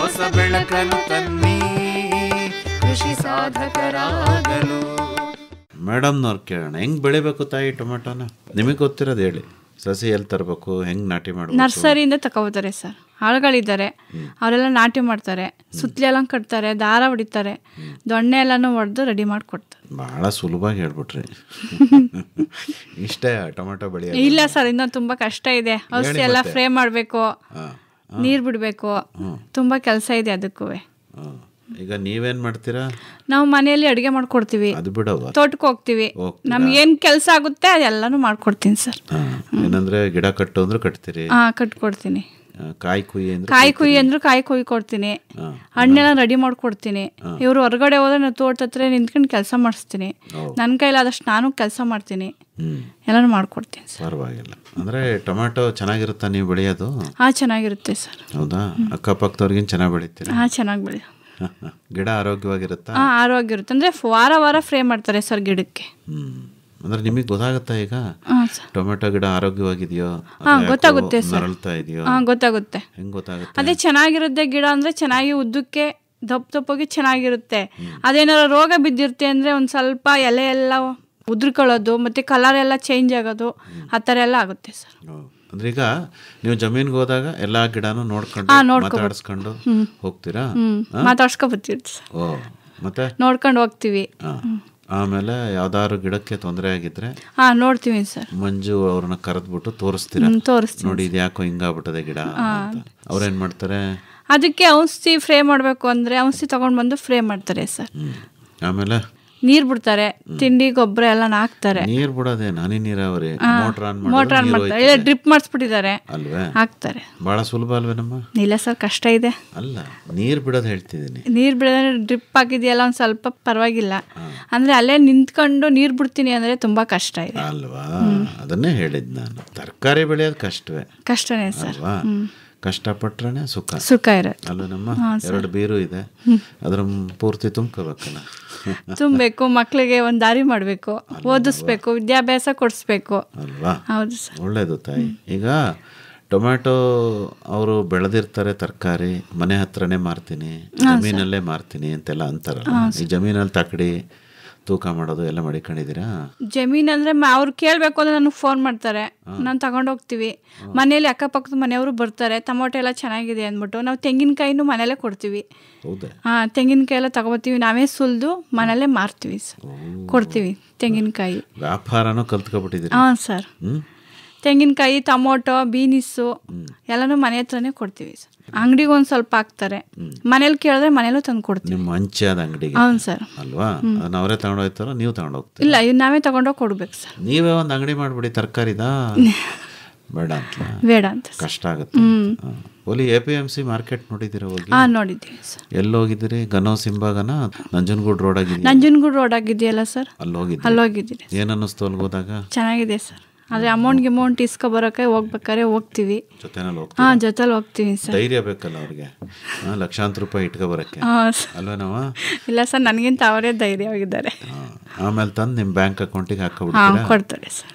ಹೊಸ ಬೆಳಕನ್ನು ತನ್ನಿ, ಕೃಷಿ ಸಾಧಕರಾಗಲು. ಮೇಡಮ್ನವ್ರು ಕೇಳೋಣ, ಹೆಂಗ್ ಬೆಳಿಬೇಕು ತಾಯಿ ಟೊಮೆಟೊನ? ನಿಮಗೆ ಗೊತ್ತಿರೋದು ಹೇಳಿ. ಸಸಿ ಎಲ್ಲಿ ತರಬೇಕು, ಹೆಂಗ್ ನಾಟಿ ಮಾಡಬೇಕು? ನರ್ಸರಿಯಿಂದ ತಗೋತಾರೆ ಸರ್, ಆಳುಗಳಿದ್ದಾರೆ, ಅವರೆಲ್ಲ ನಾಟಿ ಮಾಡ್ತಾರೆ, ಸುತ್ತಲೆಲ್ಲ ಕಟ್ತಾರೆ, ದಾರ ಹೊಡಿತಾರೆ, ದೊಣ್ಣೆ ಎಲ್ಲಾನು ಹೊಡೆದು ರೆಡಿ ಮಾಡಿಕೊಡ್ತಾರೆ. ಬಹಳ ಸುಲಭವಾಗಿ ಹೇಳ್ಬಿಟ್ರಿ. ಇಷ್ಟೇ ಟೊಮೆಟೊ ಬೆಳೆಯ? ಇಲ್ಲ ಸರ್, ಇನ್ನೂ ತುಂಬಾ ಕಷ್ಟ ಇದೆ. ಔಷಧಿ ಎಲ್ಲ ಫ್ರೇ ಮಾಡಬೇಕು, ನೀರು ಬಿಡಬೇಕು, ತುಂಬಾ ಕೆಲಸ ಇದೆ ಅದಕ್ಕೂ. ಈಗ ನೀವೇನ್ ಮಾಡ್ತೀರಾ? ನಾವು ಮನೆಯಲ್ಲಿ ಅಡುಗೆ ಮಾಡ್ಕೊಡ್ತೀವಿ, ಅದು ಬಿಡವ, ತೋಟಕ್ಕೆ ಹೋಗ್ತೀವಿ, ನಮ್ಗೆ ಏನ್ ಕೆಲಸ ಆಗುತ್ತೆ ಅದೆಲ್ಲಾನು ಮಾಡ್ಕೊಡ್ತೀನಿ ಸರ್. ಏನಂದ್ರೆ ಗಿಡ ಕಟ್ಟು ಅಂದ್ರೆ ಕಟ್ತೀರಿ? ಕಟ್ಕೊಡ್ತೀನಿ. ಕಾಯಿ ಕುಯ್ಯಿ ಅಂದ್ರೆ ಕಾಯಿ ಕುಯ್ಯಿ ಕೊಡ್ತೀನಿ, ಹಣ್ಣೆಲ್ಲ ರೆಡಿ ಮಾಡ್ಕೊಡ್ತೀನಿ. ಇವ್ರು ಹೊರಗಡೆ ಹೋದ್ರೆ ನಾವು ತೋಟ ಹತ್ರ ನಿಂತ್ಕೊಂಡು ಕೆಲಸ ಮಾಡಿಸ್ತೀನಿ. ನನ್ನ ಕೈಲಾದಷ್ಟು ನಾನು ಕೆಲಸ ಮಾಡ್ತೀನಿ, ಎಲ್ಲಾನು ಮಾಡ್ಕೊಡ್ತೀನಿ ಸರ್. ಪರವಾಗಿಲ್ಲ. ಅಂದ್ರೆ ಟೊಮ್ಯಾಟೊ ಚೆನ್ನಾಗಿರುತ್ತಾ ನೀವು ಬೆಳೆಯೋದು? ಚೆನ್ನಾಗಿರುತ್ತೆ ಸರ್. ಹೌದಾ? ಅಕ್ಕಪಕ್ಕದವ್ರಿಗಿನ್ ಚೆನ್ನಾಗಿ ಬೆಳಿತೀರಾ? ಚೆನ್ನಾಗಿ ಬೆಳೆ. ಗಿಡ ಆರೋಗ್ಯವಾಗಿರುತ್ತಾ? ಆರೋಗ್ಯ ಇರುತ್ತೆ. ಅಂದ್ರೆ ವಾರ ಫ್ರೇ ಮಾಡ್ತಾರೆ ಸರ್ ಗಿಡಕ್ಕೆ. ಅಂದ್ರೆ ನಿಮಗೆ ಗೊತ್ತಾಗುತ್ತಾ ಈಗ ಟೊಮೆಟೊ ಗಿಡ ಆರೋಗ್ಯವಾಗಿದೆಯೋ, ಗೊತ್ತಾಗುತ್ತೆ ಸರ್. ನರಳ್ತಾ ಇದೆಯೋ? ಗೊತ್ತಾಗುತ್ತೆ. ಹೆಂಗ್ ಗೊತ್ತಾಗುತ್ತೆ? ಅದೇ ಚೆನ್ನಾಗಿರುತ್ತೆ ಗಿಡ ಅಂದ್ರೆ ಚೆನ್ನಾಗಿ ಉದ್ದಕ್ಕೆ ದಪ್ಪಗೆ ಚೆನ್ನಾಗಿರುತ್ತೆ. ಅದೇನಾರ ರೋಗ ಬಿದ್ದಿರುತ್ತೆ ಅಂದ್ರೆ ಒಂದ್ ಸ್ವಲ್ಪ ಎಲೆ ಎಲ್ಲ ಉದ್ರಕೊಳ್ಳೋದು, ಮತ್ತೆ ಕಲರ್ ಎಲ್ಲ ಚೇಂಜ್ ಆಗೋದು, ಆ ಥರ ಎಲ್ಲ ಆಗುತ್ತೆ ಸರ್. ಅಂದ್ರೆ ಈಗ ನೀವು ಜಮೀನ್ಗೆ ಹೋದಾಗ ಎಲ್ಲಾ ಗಿಡನೂ ನೋಡ್ಕೊಂಡು ಮಾತಾಡ್ಸ್ಕೊಂಡು ಹೋಗ್ತೀರಾ? ಮಾತಾಡ್ಸ್ಕೊಬತ್ತೀವಿ ಸರ್. ಓ, ಮತ್ತೆ ನೋಡ್ಕೊಂಡು ಹೋಗ್ತೀವಿ. ಆಮೇಲೆ ಯಾವ್ದಾದ್ರು ಗಿಡಕ್ಕೆ ತೊಂದರೆ ಆಗಿದ್ರೆ ನೋಡ್ತೀವಿ ಸರ್. ಮಂಜು ಅವ್ರನ್ನ ಕರೆದ್ಬಿಟ್ಟು ತೋರಿಸ್ತೀರಾ? ನೋಡಿ ಇದು ಯಾಕೋ ಹಿಂಗಾಗ್ಬಿಟ್ಟದೆ ಗಿಡ ಅಂತ. ಅವ್ರೇನ್ ಮಾಡ್ತಾರೆ? ಅದಕ್ಕೆ ಔಷಧಿ ಫ್ರೇ ಮಾಡ್ಬೇಕು ಅಂದ್ರೆ ಔಷಧಿ ತಗೊಂಡ್ ಬಂದು ಫ್ರೇ ಮಾಡ್ತಾರೆ ಸರ್. ಆಮೇಲೆ ನೀರ್ ಬಿಡ್ತಾರೆ, ತಿಂಡಿ ಗೊಬ್ಬರ ಎಲ್ಲ ಹಾಕ್ತಾರೆ. ನೀರ್ ಬಿಡೋದೇ ಹನಿ ನೀರಾವರಿ? ಮೋಟರ್ ಆನ್ ಮಾಡ್ತಾರೆ, ಡ್ರಿಪ್ ಮಾಡಿಸ್ಬಿಟ್ಟಿದ್ದಾರೆ, ಅಲ್ವೇ? ಹಾಕ್ತಾರೆ. ಬಹಳ ಸುಲಭ ಅಲ್ವೇನಮ್ಮ? ಇಲ್ಲ ಸರ್, ಕಷ್ಟ ಇದೆ. ಅಲ್ಲ, ನೀರ್ ಬಿಡೋದು ಹೇಳ್ತಿದ್ದೀನಿ. ನೀರ್ ಬಿಡೋದ್ರೆ ಡ್ರಿಪ್ ಹಾಕಿದೆಯಲ್ಲ ಒಂದ್ ಸ್ವಲ್ಪ ಪರವಾಗಿಲ್ಲ. ಅಂದ್ರೆ ಅಲ್ಲೇ ನಿಂತ್ಕೊಂಡು ನೀರ್ ಬಿಡ್ತೀನಿ ಅಂದ್ರೆ ತುಂಬಾ ಕಷ್ಟ ಇದೆ ಅಲ್ವಾ? ಅದನ್ನೇ ಹೇಳಿದ್ ನಾನು. ತರಕಾರಿ ಬೆಳೆಯೋದು ಕಷ್ಟನೇ ಸರ್. ಕಷ್ಟಪಟ್ರೆ ಸುಖ ಇರುತ್ತೆ ಅಲ್ವ? ನಮ್ಮ 2 ಬೀರು ಇದೆ, ಅದ್ರ ಪೂರ್ತಿ ತುಂಬ್ಕೋಬೇಕಲ್ಲ. ತುಂಬಬೇಕು, ಮಕ್ಳಿಗೆ ಒಂದ್ ದಾರಿ ಮಾಡ್ಬೇಕು, ಓದಿಸ್ಬೇಕು, ವಿದ್ಯಾಭ್ಯಾಸ ಕೊಡಿಸ್ಬೇಕು ಅಲ್ವಾ? ಹೌದು ಸರ್. ಒಳ್ಳೇದು ತಾಯಿ. ಈಗ ಟೊಮ್ಯಾಟೊ ಅವರು ಬೆಳೆದಿರ್ತಾರೆ, ತರಕಾರಿ ಮನೆ ಹತ್ರನೇ ಮಾರ್ತೀನಿ, ಜಮೀನಲ್ಲೇ ಮಾರ್ತೀನಿ ಅಂತೆಲ್ಲ ಅಂತಾರಲ್ಲ. ಈ ಜಮೀನಲ್ಲಿ ತಕಡಿ ತೂಕ ಮಾಡೋದು ಎಲ್ಲ ಮಾಡಿಕೊಂಡಿದ್ದೀರಾ? ಜಮೀನ್ ಅಂದ್ರೆ ಅವ್ರು ಕೇಳ್ಬೇಕು ಅಂದ್ರೆ ನನಗೆ ಫೋನ್ ಮಾಡ್ತಾರೆ, ನಾನು ತಗೊಂಡೋಗ್ತೀವಿ. ಮನೇಲಿ ಅಕ್ಕಪಕ್ಕದ ಮನೆಯವರು ಬರ್ತಾರೆ, ಟೊಮೊಟೊ ಎಲ್ಲ ಚೆನ್ನಾಗಿದೆ ಅಂದ್ಬಿಟ್ಟು ನಾವು ತೆಂಗಿನಕಾಯಿನೂ ಮನೇಲೆ ಕೊಡ್ತೀವಿ. ತೆಂಗಿನಕಾಯಿ ಎಲ್ಲ ತಗೋತೀವಿ, ನಾವೇ ಸುಲಿದು ಮನೇಲೆ ಮಾರ್ತೀವಿ ಸರ್, ಕೊಡ್ತೀವಿ ತೆಂಗಿನಕಾಯಿ. ವ್ಯಾಪಾರನೂ ಕಲ್ತ್ಕೊಬಿಟ್ಟಿದ್ದೀರಿ? ಸರ್. ತೆಂಗಿನಕಾಯಿ, ಟೊಮೊಟೊ, ಬೀನಿಸು ಎಲ್ಲಾನು ಮನೆ ಹತ್ರನೇ ಕೊಡ್ತೀವಿ ಸರ್. ಅಂಗಡಿಗೆ ಒಂದ್ ಸ್ವಲ್ಪ ಹಾಕ್ತಾರೆ, ಮನೇಲಿ ಕೇಳಿದ್ರೆ ಮನೇಲೂ ತಂದು ಕೊಡ್ತೀವಿ. ನಿಮ್ಮ ಹಂಚಾದ ಅಂಗಡಿಗೆ? ಹೌದು ಸರ್. ಅಲ್ವಾ? ಅವರೇ ತಗೊಂಡೋಗ್ತಾರ, ನೀವು ತಗೊಂಡೋಗ್ತೀರಾ? ಇಲ್ಲ, ನಾವೇ ತಗೊಂಡೋಗಿ ಕೊಡ್ಬೇಕು ಸರ್. ನೀವೇ ಒಂದು ಅಂಗಡಿ ಮಾಡ್ಬಿಡಿ ತರಕಾರಿದ. ಬೇಡ ಅಂತ ಕಷ್ಟ ಆಗುತ್ತೆ. ಓಲಿ APMC ಮಾರ್ಕೆಟ್ ನೋಡಿದ್ದೀರಾ? ಹೋಗಿ ನೋಡಿದ್ದೀವಿ ಸರ್. ಎಲ್ಲಿ ಹೋಗಿದ್ದೀರಿ? ಗನೋಸಿಂಬಾಗನ ನಂಜನಗೂಡು ರೋಡ್ ಆಗಿದೆ? ನಂಜನಗೂಡು ರೋಡ್ ಆಗಿದೆಯಲ್ಲ ಸರ್, ಅಲ್ಲಿ ಹೋಗಿದ್ದೀರಿ. ಏನ್ ಅನ್ನಿಸ್ತು ಅಲ್ಲಿ ಹೋದಾಗ? ಚೆನ್ನಾಗಿದೆ ಸರ್. ಆದ್ರೆ ಅಮೌಂಟ್ ಇಸ್ಕೊ ಬರೋಕೆ ಹೋಗ್ಬೇಕಾರೆ ಹೋಗ್ತೀವಿ, ಜೊತೆಲಿ ಹೋಗ್ತೀವಿ ಸರ್. ಧೈರ್ಯ ಬೇಕಲ್ಲ ಅವ್ರಿಗೆ, ಲಕ್ಷಾಂತರ ರೂಪಾಯಿ ಇಟ್ಕೊ ಬರಕ್ಕೆ ಅಲ್ವೇನವ? ಇಲ್ಲ ಸರ್, ನನಗಿಂತ ಅವರೇ ಧೈರ್ಯವಾಗಿದ್ದಾರೆ. ಆಮೇಲೆ ತಂದು ನಿಮ್ಮ ಬ್ಯಾಂಕ್ ಅಕೌಂಟಿಗೆ ಹಾಕೊಬಿಡ್ತೀರಾ? ಕೊಡ್ತಾರೆ ಸರ್.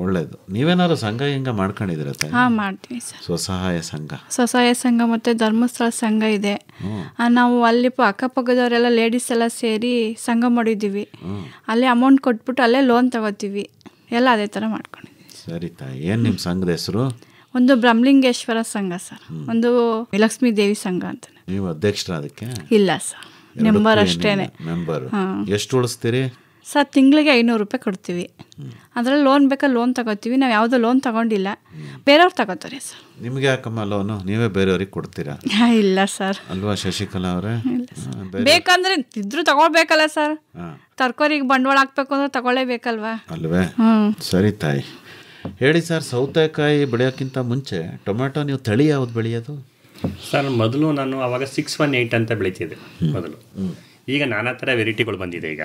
ಒಳ್ಳೇದು. ನೀವೇನಾದ್ರು ಸಂಘ ಹಿಂಗ ಮಾಡ್ಕೊಂಡಿದ್ದೀರ? ಮಾಡ್ತೀವಿ ಸರ್. ಸ್ವಸಹಾಯ ಸಂಘ ಮತ್ತೆ ಧರ್ಮಸ್ಥಳ ಸಂಘ ಇದೆ. ನಾವು ಅಲ್ಲಿ ಅಕ್ಕಪಕ್ಕದವರೆಲ್ಲ ಲೇಡೀಸ್ ಎಲ್ಲ ಸೇರಿ ಸಂಘ ಮಾಡಿದ್ದೀವಿ. ಅಲ್ಲೇ ಅಮೌಂಟ್ ಕೊಟ್ಬಿಟ್ಟು ಅಲ್ಲೇ ಲೋನ್ ತಗೋತೀವಿ, ಎಲ್ಲ ಅದೇ ಥರ ಮಾಡ್ಕೊಂಡಿದ್ದೀವಿ. ಸರಿ ತಾಯಿ. ಏನು ನಿಮ್ಮ ಸಂಘದ ಹೆಸರು? ಒಂದು ಬ್ರಹ್ಮಲಿಂಗೇಶ್ವರ ಸಂಘ ಸರ್, ಒಂದು ಲಕ್ಷ್ಮೀ ದೇವಿ ಸಂಘ ಅಂತ. ನೀವು ಅಧ್ಯಕ್ಷರ ಅದಕ್ಕೆ? ಇಲ್ಲ ಸರ್, ಮೆಂಬರ್ ಅಷ್ಟೇನೆ. ಎಷ್ಟು ಉಳಿಸ್ತೀರಿ ಸರ್? ತಿಂಗಳಿಗೆ 500 ರೂಪಾಯಿ ಕೊಡ್ತೀವಿ. ಅದ್ರಲ್ಲಿ ಲೋನ್ ಬೇಕಾ ಲೋನ್ ತಗೋತೀವಿ. ನಾವು ಯಾವುದೋ ಲೋನ್ ತಗೊಂಡಿಲ್ಲ, ಬೇರೆಯವ್ರು ತಗೋತಾರೆ ಸರ್. ನಿಮ್ಗೆ ಯಾಕಮ್ಮ ಲೋನು? ನೀವೇ ಬೇರೆಯವ್ರಿಗೆ ಕೊಡ್ತೀರಾ? ಇಲ್ಲ ಸರ್. ಅಲ್ವಾ ಶಶಿಕಲಾ ಅವರೇ? ಬೇಕಂದ್ರೆ ಇದ್ರು ತಗೊಳ್ಬೇಕಲ್ಲ ಸರ್. ತರಕಾರಿಗೆ ಬಂಡವಾಳ ಹಾಕ್ಬೇಕು ಅಂದ್ರೆ ತಗೊಳ್ಳೇಬೇಕಲ್ವಾ? ಅಲ್ವೇ? ಸರಿ ತಾಯಿ, ಹೇಳಿ ಸರ್. ಸೌತೆಕಾಯಿ ಬೆಳೆಯೋಕ್ಕಿಂತ ಮುಂಚೆ ಟೊಮ್ಯಾಟೊ ನೀವು ತಳಿ ಯಾವ್ದು ಬೆಳೆಯೋದು? ಸರ್ ಮೊದಲು ನಾನು ಅವಾಗ 618 ಅಂತ ಬೆಳೀತಿದ್ದೆ ಮೊದಲು. ಈಗ ನಾನಾ ಥರ ವೆರೈಟಿಗಳು ಬಂದಿದೆ. ಈಗ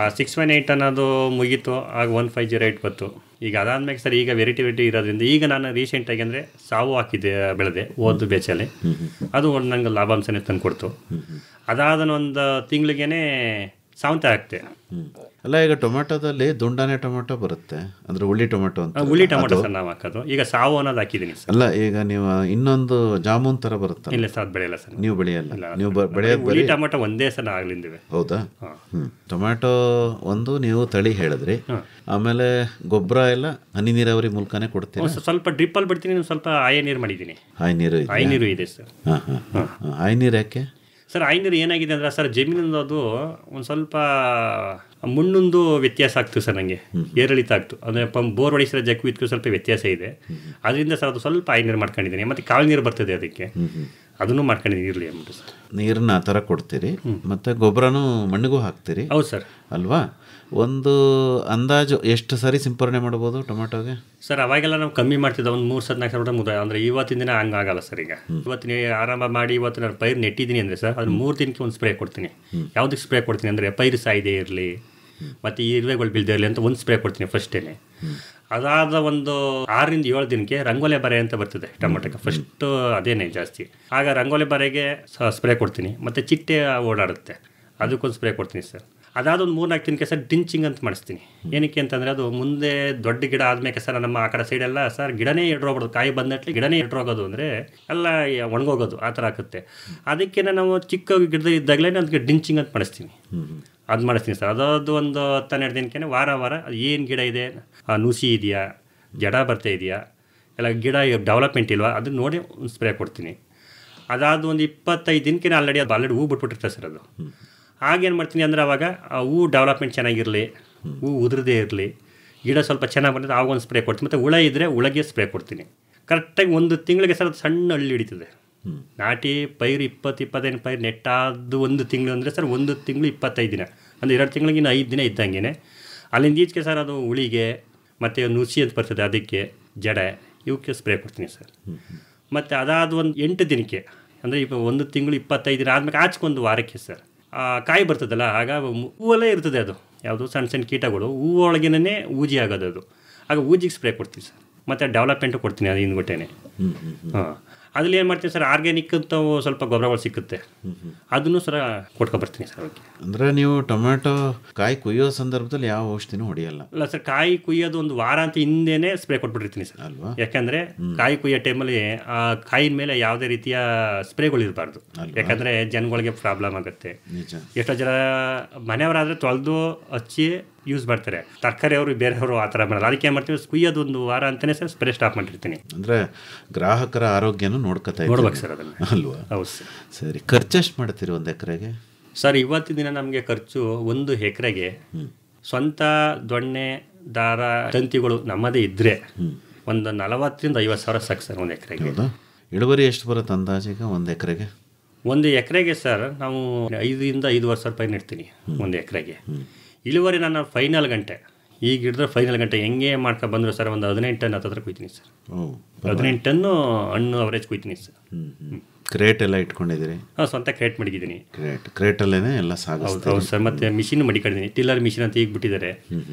ಆ 618 ಅನ್ನೋದು ಮುಗೀತು, ಆಗ 1508 ಬಂತು. ಈಗ ಅದಾದ್ಮೇಲೆ ಸರ್ ಈಗ ವೆರೈಟಿ ಇರೋದ್ರಿಂದ ಈಗ ನಾನು ರೀಸೆಂಟಾಗಿ ಅಂದರೆ ಸಾವು ಹಾಕಿದ್ದೆ, ಬೆಳೆದೆ ಓದು ಬೇಚಲ್ಲಿ. ಅದು ಒಂದು ನಂಗೆ ಲಾಭಾಂಶನೇ ತಂದು ಕೊಡ್ತು. ಅದಾದ ಒಂದು ತಿಂಗಳಿಗೇನೆ ಸಾವಂತ ಹಾಕ್ತೆ. ಅಲ್ಲ, ಈಗ ಟೊಮೆಟೊದಲ್ಲಿ ದುಂಡಾನೆ ಟೊಮೆಟೊ ಬರುತ್ತೆ, ಅಂದ್ರೆ ಹುಳಿ ಟೊಮೆಟೊ ಅಂತ. ಹುಳಿ ಟೊಮೆಟೊ ಸರ್ ನಾವು ಹಾಕೋದು. ಈಗ ಸಾವು ಅನ್ನೋದು ಹಾಕಿದ್ದೀನಿ ಸರ್. ಅಲ್ಲ, ಈಗ ನೀವು ಇನ್ನೊಂದು ಜಾಮೂನ್ ತರ ಬರುತ್ತೆ. ಇಲ್ಲ ಸರ್, ಅದು ಬೆಳೆಯಲ್ಲ ಸರ್. ನೀವು ಬೆಳೆಯಲ್ಲ? ನೀವು ಬೆಳೆಯೋದು ಹುಳಿ ಟೊಮೆಟೊ ಒಂದೇ ಸರ್ ಆಗ್ಲಿಂದಿವೆ. ಹೌದಾ? ಟೊಮೆಟೊ ಒಂದು ನೀವು ತಳಿ ಹೇಳಿದ್ರಿ, ಆಮೇಲೆ ಗೊಬ್ಬರ ಎಲ್ಲ ಹನಿ ನೀರಾವರಿ ಮೂಲಕನೇ ಕೊಡ್ತೀನಿ? ಸ್ವಲ್ಪ ಡ್ರಿಪ್ಪಲ್ಲಿ ಬಿಡ್ತೀನಿ, ಸ್ವಲ್ಪ ಆಯ ನೀರು ಮಾಡಿದ್ದೀನಿ. ಹಾಯ್ ನೀರು ಇದೆ ಸರ್. ಹಾಯ್ ನೀರು ಯಾಕೆ ಸರ್? ಆಯ್ ನೀರು ಏನಾಗಿದೆ ಅಂದರೆ ಸರ್, ಜಮೀನಿಂದ ಅದು ಒಂದು ಸ್ವಲ್ಪ ಮಣ್ಣೊಂದು ವ್ಯತ್ಯಾಸ ಆಗ್ತದೆ ಸರ್. ನನಗೆ ಏರಿಳಿತ ಆಗ್ತು, ಅಂದರೆ ಬೋರ್ ಹೊಡಿಸಿರೋ ಜಗ್ಗು ಇದಕ್ಕೂ ಸ್ವಲ್ಪ ವ್ಯತ್ಯಾಸ ಇದೆ. ಅದರಿಂದ ಸರ್ ಅದು ಸ್ವಲ್ಪ ಆಯ್ ನೀರು ಮಾಡ್ಕೊಂಡಿದ್ದೀನಿ. ಮತ್ತು ಕಾಳು ನೀರು ಬರ್ತದೆ ಅದಕ್ಕೆ, ಅದನ್ನು ಮಾಡ್ಕೊಂಡಿದ್ದೀನಿ ಇರಲಿ ಅಂದ್ಬಿಟ್ಟು ಸರ್. ನೀರನ್ನ ಆ ಥರ ಕೊಡ್ತೀರಿ, ಮತ್ತು ಗೊಬ್ಬರನೂ ಮಣ್ಣಿಗೂ ಹಾಕ್ತೀರಿ? ಹೌದು ಸರ್. ಅಲ್ವಾ? ಒಂದು ಅಂದಾಜು ಎಷ್ಟು ಸರಿ ಸಿಂಪರಣೆ ಮಾಡ್ಬೋದು ಟೊಮೆಟೊಗೆ ಸರ್? ಅವಾಗೆಲ್ಲ ನಾವು ಕಮ್ಮಿ ಮಾಡ್ತಿದ್ದ, ಒಂದು 3 ಸಲ 4 ಸಲ ಮುದ. ಅಂದರೆ ಇವತ್ತಿನ ದಿನ ಹಂಗಾಗಲ್ಲ ಸರ್. ಈಗ ಇವತ್ತಿನ ಆರಂಭ ಮಾಡಿ ಇವತ್ತು ನಾನು ಪೈರು ನೆಟ್ಟಿದ್ದೀನಿ ಅಂದರೆ ಸರ್, ಅದು 3 ದಿನಕ್ಕೆ ಒಂದು ಸ್ಪ್ರೇ ಕೊಡ್ತೀನಿ. ಯಾವುದಕ್ಕೆ ಸ್ಪ್ರೇ ಕೊಡ್ತೀನಿ ಅಂದರೆ ಪೈರು ಸಾಯ್ದೇ ಇರಲಿ ಮತ್ತು ಈ ಇರುವೆಗಳು ಬೀಳದೇ ಇರಲಿ ಅಂತ ಒಂದು ಸ್ಪ್ರೇ ಕೊಡ್ತೀನಿ ಫಸ್ಟೇನೆ. ಅದಾದ ಒಂದು 6 ರಿಂದ 7 ದಿನಕ್ಕೆ ರಂಗೋಲೆ ಬರೆ ಅಂತ ಬರ್ತದೆ ಟೊಮೆಟೊಗೆ, ಫಸ್ಟು ಅದೇನೇ ಜಾಸ್ತಿ. ಆಗ ರಂಗೋಲೆ ಬರೆಗೆ ಸ್ಪ್ರೇ ಕೊಡ್ತೀನಿ. ಮತ್ತು ಚಿಟ್ಟೆ ಓಡಾಡುತ್ತೆ, ಅದಕ್ಕೊಂದು ಸ್ಪ್ರೇ ಕೊಡ್ತೀನಿ ಸರ್. ಅದಾದ ಒಂದು 3-4 ದಿನಕ್ಕೆ ಸರ್ ಡಿಂಚಿಂಗ್ ಅಂತ ಮಾಡಿಸ್ತೀನಿ. ಏನಕ್ಕೆ ಅಂತಂದರೆ ಅದು ಮುಂದೆ ದೊಡ್ಡ ಗಿಡ ಆದಮೇಲೆ ಸರ್ ನಮ್ಮ ಆ ಕಡೆ ಸೈಡೆಲ್ಲ ಸರ್ ಗಿಡನೇ ಎಡ್ರೋಗ್ಬಿಡೋದು, ಕಾಯಿ ಬಂದಟ್ಲಿ ಗಿಡನೇ ಎಡ್ರೋಗೋದು, ಅಂದರೆ ಎಲ್ಲ ಒಣಗೋಗೋದು ಆ ಥರ ಆಗುತ್ತೆ. ಅದಕ್ಕೆ ನಾವು ಚಿಕ್ಕ ಗಿಡದ ಇದ್ದಾಗಲೇ ಅದಕ್ಕೆ ಡಿಂಚಿಂಗ್ ಅಂತ ಮಾಡಿಸ್ತೀನಿ. ಅದು ಮಾಡಿಸ್ತೀನಿ ಸರ್. ಅದಾದ ಒಂದು 10-12 ದಿನಕ್ಕೆ ವಾರ ಅದು ಏನು ಗಿಡ ಇದೆ, ನುಸಿ ಇದೆಯಾ, ಜಡ ಬರ್ತಾ ಇದೆಯಾ, ಎಲ್ಲ ಗಿಡ ಡೆವಲಪ್ಮೆಂಟ್ ಇಲ್ವಾ, ಅದನ್ನ ನೋಡಿ ಒಂದು ಸ್ಪ್ರೇ ಕೊಡ್ತೀನಿ. ಅದಾದ ಒಂದು 25 ದಿನಕ್ಕೆ ಆಲ್ರೆಡಿ ಹೂ ಬಿಟ್ಬಿಟ್ಟಿರ್ತಾರೆ ಸರ್. ಅದು ಆಗೇನು ಮಾಡ್ತೀನಿ ಅಂದರೆ ಅವಾಗ ಆ ಹೂ ಡೆವಲಪ್ಮೆಂಟ್ ಚೆನ್ನಾಗಿರಲಿ, ಹೂ ಉದುರದೇ ಇರಲಿ, ಗಿಡ ಸ್ವಲ್ಪ ಚೆನ್ನಾಗಿ ಬಂದಿದೆ, ಆವಾಗ ಒಂದು ಸ್ಪ್ರೇ ಕೊಡ್ತೀನಿ. ಮತ್ತು ಹುಳ ಇದ್ದರೆ ಹುಳಗೆ ಸ್ಪ್ರೇ ಕೊಡ್ತೀನಿ. ಕರೆಕ್ಟಾಗಿ 1 ತಿಂಗಳಿಗೆ ಸರ್ ಅದು ಸಣ್ಣ ಹಳ್ಳಿ ಹಿಡಿತದೆ. ನಾಟಿ ಪೈರು 20-25 ಪೈರು ನೆಟ್ಟಾದ್ದು 1 ತಿಂಗಳು ಅಂದರೆ ಸರ್ 1 ತಿಂಗಳು 25 ದಿನ, ಅಂದರೆ 2 ತಿಂಗಳಿಗೆ 5 ದಿನ ಇದ್ದಂಗೆ. ಅಲ್ಲಿಂದ ಈಚೆಗೆ ಸರ್ ಅದು ಹುಳಿಗೆ ಮತ್ತು ನುಸಿ ಅಂತ ಬರ್ತದೆ ಅದಕ್ಕೆ, ಜಡೆ, ಇವಕ್ಕೆ ಸ್ಪ್ರೇ ಕೊಡ್ತೀನಿ ಸರ್. ಮತ್ತು ಅದಾದ ಒಂದು 8 ದಿನಕ್ಕೆ, ಅಂದರೆ ಈಗ 1 ತಿಂಗಳು 25 ದಿನ ಆದಮೇಲೆ ಆಚೆಗೊಂದು ವಾರಕ್ಕೆ ಸರ್ ಕಾಯಿ ಬರ್ತದಲ್ಲ, ಆಗ ಹೂವಲ್ಲೇ ಇರ್ತದೆ ಅದು, ಯಾವುದು ಸಣ್ಣ ಸಣ್ಣ ಕೀಟಗಳು ಹೂವೊಳಗೇನೆ ಊಜಿ ಆಗೋದು. ಅದು ಆಗ ಊಜಿಗೆ ಸ್ಪ್ರೇ ಕೊಡ್ತೀವಿ ಸರ್. ಮತ್ತು ಡೆವಲಪ್ಮೆಂಟು ಕೊಡ್ತೀನಿ ಅದು ಹಿಂದ್ಗೊಟ್ಟೆನೆ. ಅದ್ರಲ್ಲಿ ಏನು ಮಾಡ್ತೀನಿ ಸರ್, ಆರ್ಗ್ಯಾನಿಕ್ ಅಂತ ಸ್ವಲ್ಪ ಗೊಬ್ಬರಗಳು ಸಿಕ್ಕುತ್ತೆ, ಅದನ್ನು ಸರ ಕೊಟ್ಕೊಬರ್ತೀನಿ ಸರ್ ಅವಕ್ಕೆ. ಅಂದರೆ ನೀವು ಟೊಮೆಟೊ ಕಾಯಿ ಕುಯ್ಯೋ ಸಂದರ್ಭದಲ್ಲಿ ಯಾವ ಔಷಧಿನೂ ಹೊಡೆಯಲ್ಲ? ಇಲ್ಲ ಸರ್, ಕಾಯಿ ಕುಯ್ಯೋದು ಒಂದು ವಾರ ಅಂತ ಹಿಂದೆನೇ ಸ್ಪ್ರೇ ಕೊಟ್ಬಿಟ್ಟಿರ್ತೀನಿ ಸರ್. ಅಲ್ವಾ? ಯಾಕಂದರೆ ಕಾಯಿ ಕುಯ್ಯೋ ಟೈಮಲ್ಲಿ ಆ ಕಾಯಿನ ಮೇಲೆ ಯಾವುದೇ ರೀತಿಯ ಸ್ಪ್ರೇಗಳು ಇರಬಾರ್ದು. ಯಾಕಂದರೆ ಜನಗಳಿಗೆ ಪ್ರಾಬ್ಲಮ್ ಆಗುತ್ತೆ. ಎಷ್ಟೋ ಜನ ಮನೆಯವರಾದರೆ ತೊಳೆದು ಹಚ್ಚಿ ಯೂಸ್ ಮಾಡ್ತಾರೆ, ತರಕಾರಿ ಅವರು ಬೇರೆಯವರು ಆ ಥರ ಮಾಡಲ್ಲ. ಅದಕ್ಕೆ ಏನು ಮಾಡ್ತೀವಿ, ಕುಯ್ಯೋದು ಒಂದು ವಾರ ಅಂತಲೇ ಸರ್ ಸ್ಪ್ರೇ ಸ್ಟಾಪ್ ಮಾಡಿರ್ತೀನಿ. ಅಂದರೆ ಗ್ರಾಹಕರ ಆರೋಗ್ಯನೂ ನೋಡ್ಬೇಕು ಸರ್ ಅದನ್ನು, ಅಲ್ವಾ? ಹೌದು ಸರ್. ಸರಿ, ಖರ್ಚು ಎಷ್ಟು ಮಾಡ್ತೀರಿ 1 ಎಕರೆಗೆ? ಸರ್ ಇವತ್ತಿನ ದಿನ ನಮಗೆ ಖರ್ಚು 1 ಎಕರೆಗೆ ಸ್ವಂತ ದೊಣ್ಣೆ ದಾರ ತಂತಿಗಳು ನಮ್ಮದೇ ಇದ್ದರೆ ಒಂದು 40 ರಿಂದ 50 ಸಾವಿರ ಸಾಕು ಸರ್ 1 ಎಕರೆಗೆ. ಇಳುವರಿ ಎಷ್ಟು ಬರುತ್ತೆ ಅಂದಾಜೀಗ 1 ಎಕರೆಗೆ? 1 ಎಕರೆಗೆ ಸರ್ ನಾವು 5 ರಿಂದ 5.5 ಸಾವಿರ ರೂಪಾಯಿ ನೆಡ್ತೀನಿ 1 ಎಕರೆಗೆ. ಇಳುವರಿ ನಾನು ಫೈನಲ್ ಗಂಟೆ ಈಗ ಹಿಡಿದ್ರೆ ಫೈನಲ್ ಗಂಟೆ ಹೆಂಗೆ ಮಾಡ್ಕೊ ಬಂದರು ಸರ್, ಒಂದು 15 ಟನ್ ಹತ್ತಿರ ಕುಯ್ತೀನಿ ಸರ್. 15 ಟನ್ನು ಹಣ್ಣು ಅವರೇಜ್ ಕುಯ್ತೀನಿ ಸರ್. ಕ್ರೇಟ್ ಎಲ್ಲ ಇಟ್ಕೊಂಡಿದ್ದೀರಿ? ಹಾಂ, ಸ್ವಂತ ಕ್ರೇಟ್ ಮಡಗಿದ್ದೀನಿ. ಕ್ರೇಟಲ್ಲೇ ಎಲ್ಲ ಸಾಗಿಸ್ತೀವಿ? ಹೌದು ಸರ್. ಮತ್ತು ಮಿಷಿನ್ ಮಡಿಕೊಂಡಿದ್ದೀನಿ, ಟಿಲ್ಲರ್ ಮಿಷಿನ್ ಅಂತ ಈಗ ಬಿಟ್ಟಿದ್ದಾರೆ.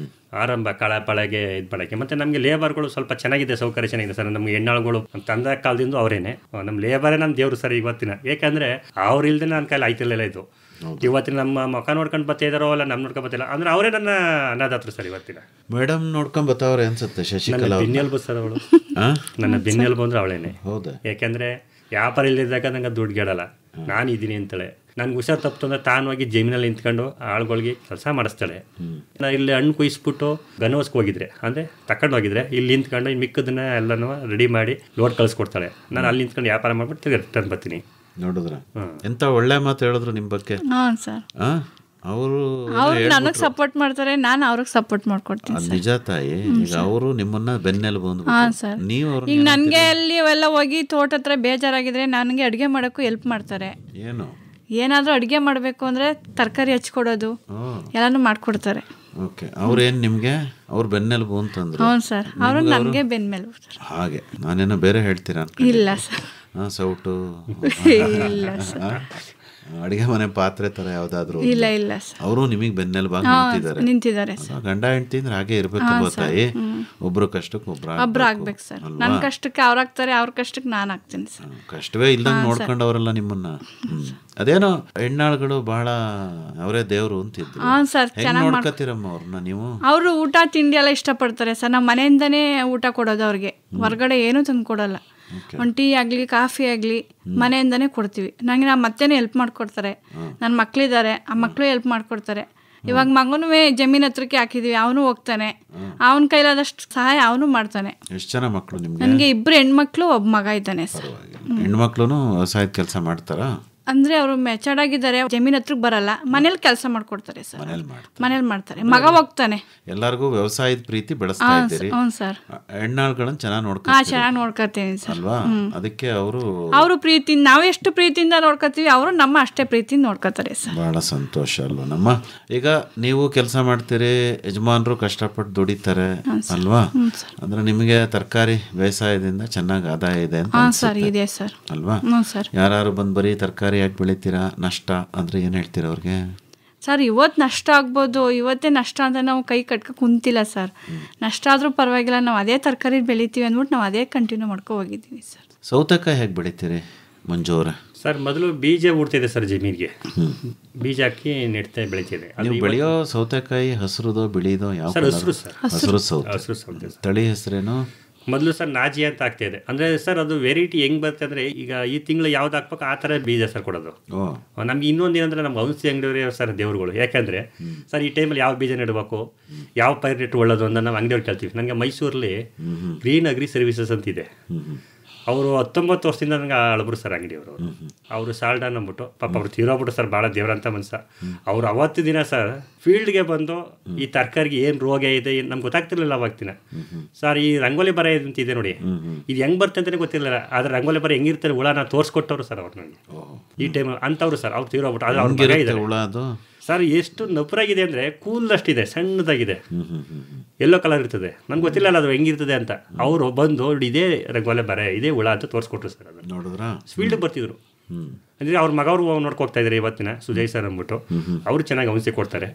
ಆರಂಭ ಕಾಳ ಪಾಳೆಗೆ ಇದು ಮಾಡೋಕ್ಕೆ. ಮತ್ತು ನಮಗೆ ಲೇಬರ್ಗಳು ಸ್ವಲ್ಪ ಚೆನ್ನಾಗಿದೆ, ಸೌಕರ್ಯ ಚೆನ್ನಾಗಿದೆ ಸರ್. ನಮಗೆ ಹೆಣ್ಣಾಳುಗಳು ತಂದ ಕಾಲದಿಂದ ಅವರೇನೆ, ನಮ್ಮ ಲೇಬರೇ ನಮ್ಮ ದೇವರು ಸರ್ ಇವತ್ತಿನ. ಯಾಕಂದರೆ ಅವ್ರು ಇಲ್ಲದೆ ನನ್ನ ಕೈಲಿ ಆಯ್ತಿರಲಿಲ್ಲ ಇದು. ಇವತ್ತಿನ ನಮ್ಮ ಮುಖ ನೋಡ್ಕೊಂಡು ಬರ್ತಾ ಇದ್ದಾರೋ ಅಲ್ಲ, ನಮ್ಮ ನೋಡ್ಕೊಂಡು ಬರ್ತಿಲ್ಲ ಅಂದರೆ ಅವರೇ ನನ್ನ ಅನ್ನದಾತರು ಸರ್ ಇವತ್ತಿನ. ಮೇಡಮ್ ನೋಡ್ಕೊಂಡು ಬರ್ತಾವ್ರೆ ಅನ್ಸುತ್ತೆ. ಶಶಿಕಲಾ ಬೆನ್ನೆಲ್ಬು ಸರ್ ಅವಳು, ನನ್ನ ಬೆನ್ನೆಲ್ಬು ಅಂದ್ರೆ ಅವಳೇನೆ. ಹೌದಾ? ಯಾಕೆಂದರೆ ವ್ಯಾಪಾರ ಇಲ್ಲದಿದ್ದಾಗ ನಂಗೆ ದುಡ್ಡು ಗೆಡಲ್ಲ, ನಾನು ಇದ್ದೀನಿ ಅಂತೇಳೆ. ನನಗೆ ಹುಷಾರು ತಪ್ಪು ಅಂದರೆ ತಾನು ಹೋಗಿ ಜಮೀನಲ್ಲಿ ನಿಂತ್ಕೊಂಡು ಆಳುಗಳಿಗೆ ಕೆಲಸ ಮಾಡಿಸ್ತಾಳೆ. ನಾನು ಇಲ್ಲಿ ಹಣ್ಣು ಕುಯ್ಸ್ಬಿಟ್ಟು ಗನೋಸ್ಗೆ ಹೋಗಿದ್ರೆ ಅಂದರೆ ತಗೊಂಡು ಹೋಗಿದ್ರೆ ಇಲ್ಲಿ ನಿಂತ್ಕೊಂಡು ಇನ್ನು ಮಿಕ್ಕದನ್ನ ಎಲ್ಲನೂ ರೆಡಿ ಮಾಡಿ ಲೋಡ್ ಕಳಿಸ್ಕೊಡ್ತಾಳೆ. ನಾನು ಅಲ್ಲಿ ನಿಂತ್ಕೊಂಡು ವ್ಯಾಪಾರ ಮಾಡಿಬಿಟ್ಟು ರಿಟರ್ನ್ ಬರ್ತೀನಿ. ನೋಡಿದ್ರ ಎಂತ ಒಳ್ಳೆ ಮಾತು ಹೇಳಿದ್ರು ನಿಮ್ಮ ಬಗ್ಗೆ. ಹಾಂ ಸರ್, ಅವರು ನನಗೆ ಸಪೋರ್ಟ್ ಮಾಡ್ತಾರೆ, ನಾನು ಅವ್ರಿಗೆ ಸಪೋರ್ಟ್ ಮಾಡ್ಕೊಡ್ತೀನಿ. ನಿಜ ತಾಯಿ. ಈಗ ಅವರು ನಿಮ್ಮನ್ನ ಬೆನ್ನೆಲುಬು ಬಂದು. ಹಾಂ ಸರ್. ಈಗ ನನಗೆ ಅಲ್ಲಿ ಅವೆಲ್ಲ ಹೋಗಿ ತೋಟ ಹತ್ರ ಬೇಜಾರಾಗಿದ್ರೆ ನನಗೆ ಅಡುಗೆ ಮಾಡೋಕ್ಕೂ ಹೆಲ್ಪ್ ಮಾಡ್ತಾರೆ. ಏನು ಏನಾದರೂ ಅಡುಗೆ ಮಾಡಬೇಕು ಅಂದರೆ ತರಕಾರಿ ಹಚ್ಕೊಡೋದು ಎಲ್ಲನೂ ಮಾಡಿಕೊಡ್ತಾರೆ. ಓಕೆ. ಅವ್ರೇನು ನಿಮಗೆ ಅವ್ರ ಬೆನ್ನೆಲುಬು ಅಂತಂದ್ರು? ಹ್ಞೂ ಸರ್, ಅವರು ನನಗೆ ಬೆನ್ನೆಲುಬು ಸರ್. ಹಾಗೆ ನಾನೇನೋ ಬೇರೆ ಹೇಳ್ತೀರಾ? ಇಲ್ಲ ಸರ್. ಸೌಟು ಇಲ್ಲ ಸರ್. ಅಡಿಗೆ ಮನೆ ಪಾತ್ರೆ ತರ ಯಾವ್ದಾದ್ರು? ಇಲ್ಲ ಇಲ್ಲ ಸರ್. ಅವರು ನಿಮಗೆ ಬೆನ್ನೆಲುಬಾಗಿ ನಿಂತಿದ್ದಾರೆ ಸರ್. ಗಂಡ ಹೆಂಡತಿ ಅಂದ್ರೆ ಹಾಗೆ ಇರ್ಬೇಕು ತಾಯಿ, ಒಬ್ರು ಕಷ್ಟಕ್ಕೆ ಒಬ್ರು ಆಗ್ಬೇಕು ಸರ್. ನನ್ನ ಕಷ್ಟಕ್ಕೆ ಅವ್ರು ಆಗ್ತಾರೆ, ಅವ್ರ ಕಷ್ಟಕ್ಕೆ ನಾನು ಆಗ್ತೀನಿ ಸರ್. ಕಷ್ಟವೇ ಇಲ್ದಂಗೆ ನೋಡ್ಕೊಂಡವರೆಲ್ಲ ನಿಮ್ಮನ್ನ. ಅದೇನೋ ಹೆಣ್ಣಾಳುಗಳು ಬಹಳ ಅವರೇ ದೇವ್ರು ಅಂತಿದ್ರು. ನೋಡ್ಕತ್ತೀರಮ್ಮ ಅವ್ರನ್ನ ನೀವು? ಅವರು ಊಟ ತಿಂಡಿ ಎಲ್ಲ ಇಷ್ಟಪಡ್ತಾರೆ ಸರ್. ನಮ್ಮ ಮನೆಯಿಂದನೇ ಊಟ ಕೊಡೋದು ಅವ್ರಿಗೆ, ಹೊರಗಡೆ ಏನೂ ತಂದು ಕೊಡಲ್ಲ. ಒಂದು ಟೀ ಆಗಲಿ ಕಾಫಿ ಆಗಲಿ ಮನೆಯಿಂದನೇ ಕೊಡ್ತೀವಿ. ನನಗೆ ನಮ್ಮ ಮತ್ತೇನೆ ಹೆಲ್ಪ್ ಮಾಡಿಕೊಡ್ತಾರೆ. ನನ್ನ ಮಕ್ಕಳಿದ್ದಾರೆ, ಆ ಮಕ್ಕಳು ಹೆಲ್ಪ್ ಮಾಡಿಕೊಡ್ತಾರೆ. ಇವಾಗ ಮಗನೂ ಜಮೀನ್ ಹತ್ರಕ್ಕೆ ಹಾಕಿದೀವಿ, ಅವನು ಹೋಗ್ತಾನೆ, ಅವನ ಕೈಲಾದಷ್ಟು ಸಹಾಯ ಅವನು ಮಾಡ್ತಾನೆ. ಎಷ್ಟು ಜನ ಮಕ್ಕಳು ನಿಮ್ಗೆ? ನನಗೆ 2 ಹೆಣ್ಮಕ್ಳು, ಒಬ್ಬ ಮಗ ಇದ್ದಾನೆ ಸರ್. ಹೆಣ್ಮಕ್ಳು ವ್ಯವಸಾಯದ ಕೆಲಸ ಮಾಡ್ತಾರಾ? ಅಂದ್ರೆ ಅವರು ಮೆಚರ್ಡ್ ಆಗಿದ್ದಾರೆ, ಜಮೀನ್ ಹತ್ರಕ್ಕೆ ಬರಲ್ಲ, ಮನೇಲಿ ಕೆಲಸ ಮಾಡ್ಕೊಡ್ತಾರೆ ಸರ್. ಮನೇಲಿ ಮಾಡ್ತಾರೆ. ಮಗ ಹೋಗ್ತಾನೆ. ಎಲ್ಲರಿಗೂ ವ್ಯವಸಾಯದ ಪ್ರೀತಿ ಬೆಳೆಸ್ತಾ ಇದ್ದೀರಿ. ಹ್ಞೂ ಸರ್. ಹೆಣ್ಣಾಳುಗಳನ್ನ ಚೆನ್ನಾಗಿ ಚೆನ್ನಾಗಿ ನೋಡ್ಕೊತೀವಿ ಸರ್. ಅಲ್ವಾ? ಅದಕ್ಕೆ ಅವರು ಪ್ರೀತಿ, ನಾವು ಎಷ್ಟು ಪ್ರೀತಿಯಿಂದ ನೋಡ್ಕೊತೀವಿ, ಅವರು ನಮ್ಮ ಅಷ್ಟೇ ಪ್ರೀತಿಯಿಂದ ನೋಡ್ಕೊತಾರೆ ಸರ್. ಬಹಳ ಸಂತೋಷ ಅಲ್ವಾ ನಮ್ಮ. ಈಗ ನೀವು ಕೆಲಸ ಮಾಡ್ತೀರಿ, ಯಜಮಾನರು ಕಷ್ಟಪಟ್ಟು ದುಡಿತಾರೆ ಅಲ್ವಾ? ಅಂದ್ರೆ ನಿಮಗೆ ತರಕಾರಿ ಬೇಸಾಯದಿಂದ ಚೆನ್ನಾಗಿ ಆದಾಯ ಇದೆ ಅಂತ ಇದೆ ಸರ್ ಅಲ್ವಾ? ಯಾರು ಬಂದು ಬರೀ ತರಕಾರಿ ಯಾಕೆ ಬೆಳಿತೀರಾ, ನಷ್ಟ ಅಂದ್ರೆ ಏನ್ ಹೇಳ್ತೀರಾ ಅವ್ರಿಗೆ? ಸರ್, ಇವತ್ತು ನಷ್ಟ ಆಗ್ಬೋದು, ಇವತ್ತೇ ನಷ್ಟ ಅಂತ ನಾವು ಕೈ ಕಟ್ಕ ಕುಂತಿಲ್ಲ ಸರ್. ನಷ್ಟ ಆದ್ರೂ ಪರವಾಗಿಲ್ಲ, ನಾವು ಅದೇ ತರಕಾರಿ ಬೆಳಿತೀವಿ ಅಂದ್ಬಿಟ್ಟು ನಾವು ಅದೇ ಕಂಟಿನ್ಯೂ ಮಾಡ್ಕೊ ಹೋಗಿದ್ದೀವಿ ಸರ್. ಸೌತೆಕಾಯಿ ಹೇಗೆ ಬೆಳಿತೀರಿ ಮಂಜು ಅವರ? ಸರ್, ಮೊದಲು ಬೀಜ ಉಡ್ತಿದೆ ಸರ್, ಜಮೀನಿಗೆ ಬೀಜ ಹಾಕಿ ನೆಡ್ತಾ ಬೆಳಿತಿದೆ. ನೀವು ಬೆಳೆಯೋ ಸೌತೆಕಾಯಿ ಹಸಿರುದೋ ಬಿಳಿದೋ? ಯಾವ ಹಸಿರು ಸರ್. ಹಸಿರು ಸೌತೆ. ತಳಿ ಹೆಸರೇನು? ಮೊದಲು ಸರ್ ನಾಜಿ ಅಂತ ಆಗ್ತಾಯಿದೆ. ಅಂದರೆ ಸರ್ ಅದು ವೆರೈಟಿ ಹೆಂಗೆ ಬರುತ್ತೆ ಅಂದರೆ, ಈಗ ಈ ತಿಂಗಳು ಯಾವ್ದು ಹಾಕ್ಬೇಕು ಆ ಥರ ಬೀಜ ಸರ್ ಕೊಡೋದು ನಮ್ಗೆ. ಇನ್ನೊಂದು ಏನಂದರೆ ನಮ್ಗೆ ಔಷಧಿ ಅಂಗಡಿಯವರೇ ಸರ್ ದೇವ್ರುಗಳು. ಯಾಕೆಂದರೆ ಸರ್ ಈ ಟೈಮಲ್ಲಿ ಯಾವ ಬೀಜ ನೆಡಬೇಕು, ಯಾವ ಪೈರ್ ನೆಟ್ಟು ಒಳ್ಳೋದು ಅಂತ ನಾವು ಅಂಗಡಿಯವ್ರು ಕೇಳ್ತೀವಿ. ನನಗೆ ಮೈಸೂರಲ್ಲಿ ಗ್ರೀನ್ ಅಗ್ರಿ ಸರ್ವಿಸಸ್ ಅಂತಿದೆ. ಅವರು 19 ವರ್ಷದಿಂದ ನನಗೆ ಅಳಬ್ರು ಸರ್ ಅಂಗಡಿಯವರು. ಅವರು ಸಾಲ್ಡನ್ ಅಂದ್ಬಿಟ್ಟು, ಪಾಪ ಅವ್ರು ತೀರೋಗ್ಬಿಟ್ಟು ಸರ್, ಭಾಳ ದೇವ್ರಂತ ಮನುಷ್ಯ. ಅವ್ರು ಅವತ್ತು ದಿನ ಸರ್ ಫೀಲ್ಡ್ಗೆ ಬಂದು ಈ ತರಕಾರಿಗೆ ಏನು ರೋಗ ಇದೆ ನಮ್ಗೆ ಗೊತ್ತಾಗ್ತಿರ್ಲಿಲ್ಲ ಅವತ್ತಿನ. ಸರ್ ಈ ರಂಗೋಲಿ ಬರ ಅಂತಿದೆ ನೋಡಿ, ಇದು ಹೆಂಗೆ ಬರುತ್ತೆ ಅಂತಲೇ ಗೊತ್ತಿರಲಿಲ್ಲ. ಆದರೆ ರಂಗೋಲಿ ಬರ ಹೆಂಗಿರ್ತಾರೆ ಹುಳನ ತೋರಿಸ್ಕೊಟ್ಟವ್ರು ಸರ್ ಅವ್ರು ನನಗೆ ಈ ಟೈಮ್ ಅಂತವ್ರು ಸರ್. ಅವ್ರು ತೀರೋಗ್ಬಿಟ್ಟು, ಆದರೆ ಅವ್ರ ಮಗ ಇದೆ ಸರ್. ಎಷ್ಟು ನಪುರಾಗಿದೆ ಅಂದರೆ ಕೂದಲಷ್ಟಿದೆ, ಸಣ್ಣದಾಗಿದೆ, ಎಲ್ಲೋ ಕಲರ್ ಇರ್ತದೆ. ನಂಗೆ ಗೊತ್ತಿಲ್ಲ ಅದು ಹೆಂಗಿರ್ತದೆ ಅಂತ. ಅವರು ಬಂದು ಇದೇ ರಂಗೋಲೆ ಬರ, ಇದೇ ಹುಳ ಅಂತ ತೋರಿಸ್ಕೊಟ್ರು ಸರ್. ಅದನ್ನು ನೋಡಿದ್ರ ಫೀಲ್ಡ್ ಬರ್ತಿದ್ರು. ಅಂದರೆ ಅವ್ರ ಮಗವ್ರು ನೋಡ್ಕೋಗ್ತಾ ಇದ್ದಾರೆ ಇವತ್ತಿನ ಸುಜಯ್ ಸರ್ ಅಂದ್ಬಿಟ್ಟು. ಅವರು ಚೆನ್ನಾಗಿ ಔಷಧಿ ಕೊಡ್ತಾರೆ.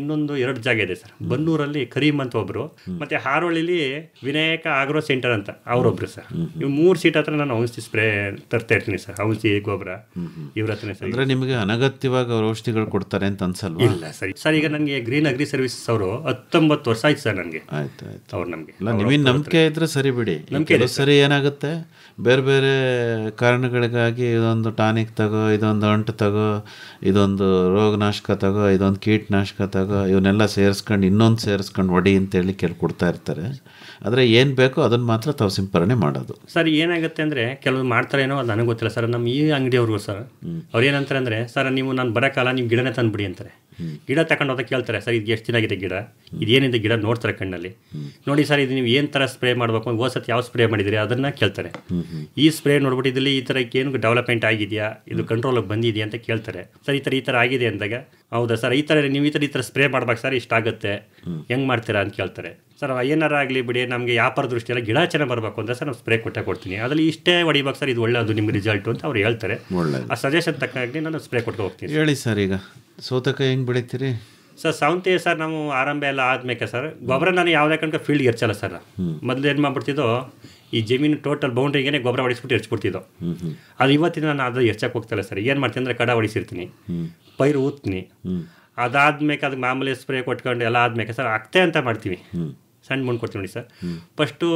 ಇನ್ನೊಂದು 2 ಜಾಗ ಇದೆ ಸರ್. ಬನ್ನೂರಲ್ಲಿ ಕರೀಮ್ ಅಂತ ಒಬ್ರು, ಮತ್ತೆ ಹಾರೋಳಿಲಿ ವಿನಾಯಕ ಆಗ್ರೋ ಸೆಂಟರ್ ಅಂತ ಅವರೊಬ್ರು ಸರ್. ಇವು 3 ಸೀಟ್ ಹತ್ರ ನಾನು ಔಷಧಿ ಸ್ಪ್ರೇ ತರ್ತಾ ಇರ್ತೀನಿ ಸರ್, ಔಷಧಿ ಗೊಬ್ಬರ ಇವ್ರ ಹತ್ರನೇ ಸರ್. ಅಂದರೆ ನಿಮಗೆ ಅನಗತ್ಯವಾಗಿ ಅವ್ರು ಔಷಧಿಗಳು ಕೊಡ್ತಾರೆ ಅಂತ ಅನ್ಸಲ್ವಾ? ಇಲ್ಲ ಸರ್. ಸರ್ ಈಗ ನನಗೆ ಗ್ರೀನ್ ಅಗ್ರಿ ಸರ್ವಿಸಸ್ ಅವರು 19 ವರ್ಷ ಆಯ್ತು ಸರ್ ನನಗೆ. ಆಯ್ತು ಅವ್ರು ನಮಗೆ ನಿಮಗೆ ನಂಬಿಕೆ ಇದ್ರೆ ಸರಿ ಬಿಡಿ. ನಂಬಿಕೆ ಸರಿ ಏನಾಗುತ್ತೆ, ಬೇರೆ ಬೇರೆ ಕಾರಣಗಳಿಗಾಗಿ ಇದೊಂದು ಟಾನಿಕ್ ತಗೋ, ಇದೊಂದು ಅಂಟು ತಗೋ, ಇದೊಂದು ರೋಗನಾಶಕ ತಗೋ, ಇದೊಂದು ಕೀಟನಾಶಕ ತಗೋ, ಇವನ್ನೆಲ್ಲ ಸೇರಿಸ್ಕೊಂಡು ಇನ್ನೊಂದು ಸೇರಿಸ್ಕೊಂಡು ಹೊಡಿ ಅಂತೇಳಿ ಕೊಡ್ತಾ ಇರ್ತಾರೆ. ಆದರೆ ಏನು ಬೇಕೋ ಅದನ್ನು ಮಾತ್ರ ತಾವು ಸಿಂಪರಣೆ ಮಾಡೋದು. ಸರ್ ಏನಾಗುತ್ತೆ ಅಂದರೆ ಕೆಲವು ಮಾಡ್ತಾರೇನೋ ಅದು ನನಗೆ ಗೊತ್ತಿಲ್ಲ ಸರ್. ನಮ್ಮ ಈ ಅಂಗಡಿಯವ್ರಿಗೂ ಸರ್ ಅವ್ರು ಏನಂತಾರೆ ಅಂದರೆ, ಸರ್ ನೀವು ನಾನು ಬರೋಕ್ಕಲ್ಲ, ನೀವು ಗಿಡನೇ ತಂದುಬಿಡಿ ಅಂತಾರೆ. ಗಿಡ ತಗೊಂಡು ಹೋದಾಗ ಕೇಳ್ತಾರೆ, ಸರ್ ಇದು ಎಷ್ಟು ಚೆನ್ನಾಗಿದೆ ಗಿಡ, ಇದೇನಿದೆ ಗಿಡ ನೋಡ್ತಾರೆ ಕಣ್ಣಲ್ಲಿ. ನೋಡಿ ಸರ್ ಇದು ನೀವು ಏನು ಥರ ಸ್ಪ್ರೇ ಮಾಡಬೇಕು, ಹೋದ್ಸತಿ ಯಾವ ಸ್ಪ್ರೇ ಮಾಡಿದಿರಿ ಅದನ್ನು ಕೇಳ್ತಾರೆ. ಈ ಸ್ಪ್ರೇ ನೋಡ್ಬಿಟ್ಟು ಇದರಲ್ಲಿ ಈ ಥರ ಏನು ಡೆವಲಪ್ಮೆಂಟ್ ಆಗಿದೆಯಾ, ಇದು ಕಂಟ್ರೋಲಿಗೆ ಬಂದಿದೆಯಾ ಅಂತ ಕೇಳ್ತಾರೆ. ಸರ್ ಈ ಥರ ಆಗಿದೆ ಅಂದಾಗ, ಹೌದಾ ಸರ್ ಈ ಥರ ನೀವು ಈ ಥರ ಸ್ಪ್ರೇ ಮಾಡ್ಬೇಕು ಸರ್, ಇಷ್ಟಾಗುತ್ತೆ, ಹೆಂಗೆ ಮಾಡ್ತೀರಾ ಅಂತ ಕೇಳ್ತಾರೆ. ಸರ್ ಏನಾರು ಆಗಲಿ ಬಿಡಿ, ನಮಗೆ ವ್ಯಾಪಾರ ದೃಷ್ಟಿಯಲ್ಲ ಗಿಡ ಚೆನ್ನಾಗಿ ಬರಬೇಕು ಅಂತ ಸರ್ ನಾವು ಸ್ಪ್ರೇ ಕೊಡ್ತೀನಿ. ಅದರಲ್ಲಿ ಇಷ್ಟೇ ಹೊಡಿಬೇಕು ಸರ್, ಇದು ಒಳ್ಳೆಯದು ನಿಮ್ಗೆ ರಿಸಲ್ಟು ಅಂತ ಅವ್ರು ಹೇಳ್ತಾರೆ. ಆ ಸಜೆಷನ್ ತಕ್ಕಾಗಿ ನಾನು ಸ್ಪ್ರೇ ಕೊಟ್ಟು ಹೋಗ್ತೀನಿ. ಹೇಳಿ ಸರ್, ಈಗ ಸೌತೆಕಾಯಿ ಹೆಂಗೆ ಬೆಳಿತೀರಿ ಸರ್? ಸೌಂತೆ ಸರ್ ನಾವು ಆರಂಭ ಎಲ್ಲ ಆದ್ಮೇಲೆ ಸರ್ ಗೊಬ್ಬರ ನಾನು ಯಾವುದೇ ಕಣಕ್ಕೆ ಫೀಲ್ಡ್ಗೆ ಎರ್ಚಲ್ಲ ಸರ್. ಮೊದಲು ಏನು ಮಾಡ್ಬಿಡ್ತಿದ್ದೋ, ಈ ಜಮೀನು ಟೋಟಲ್ ಬೌಂಡ್ರಿಗೆ ಗೊಬ್ಬರ ಹೊಡಿಸ್ಬಿಟ್ಟು ಎರ್ಚ್ಬಿಡ್ತಿದ್ದೋ. ಅದು ಇವತ್ತಿನ ನಾನು ಅದು ಎರ್ಚಕ್ಕೆ ಹೋಗ್ತಾಯಿಲ್ಲ ಸರ್. ಏನು ಮಾಡ್ತೀನಿ ಅಂದರೆ ಕಡ ಹೊಡಿಸಿರ್ತೀನಿ, ಪೈರು ಊದ್ತೀನಿ. ಅದಾದ್ಮೇಲೆ ಅದಕ್ಕೆ ಮಾಮೂಲಿ ಸ್ಪ್ರೇ ಕೊಟ್ಕೊಂಡು ಎಲ್ಲ ಆದ್ಮೇಲೆ ಸರ್ ಅಕ್ತೆ ಅಂತ ಮಾಡ್ತೀವಿ. ಸಣ್ಣ ಮಣ್ಣು ಕೊಡ್ತೀನಿ ನೋಡಿ ಸರ್. ಫಸ್ಟು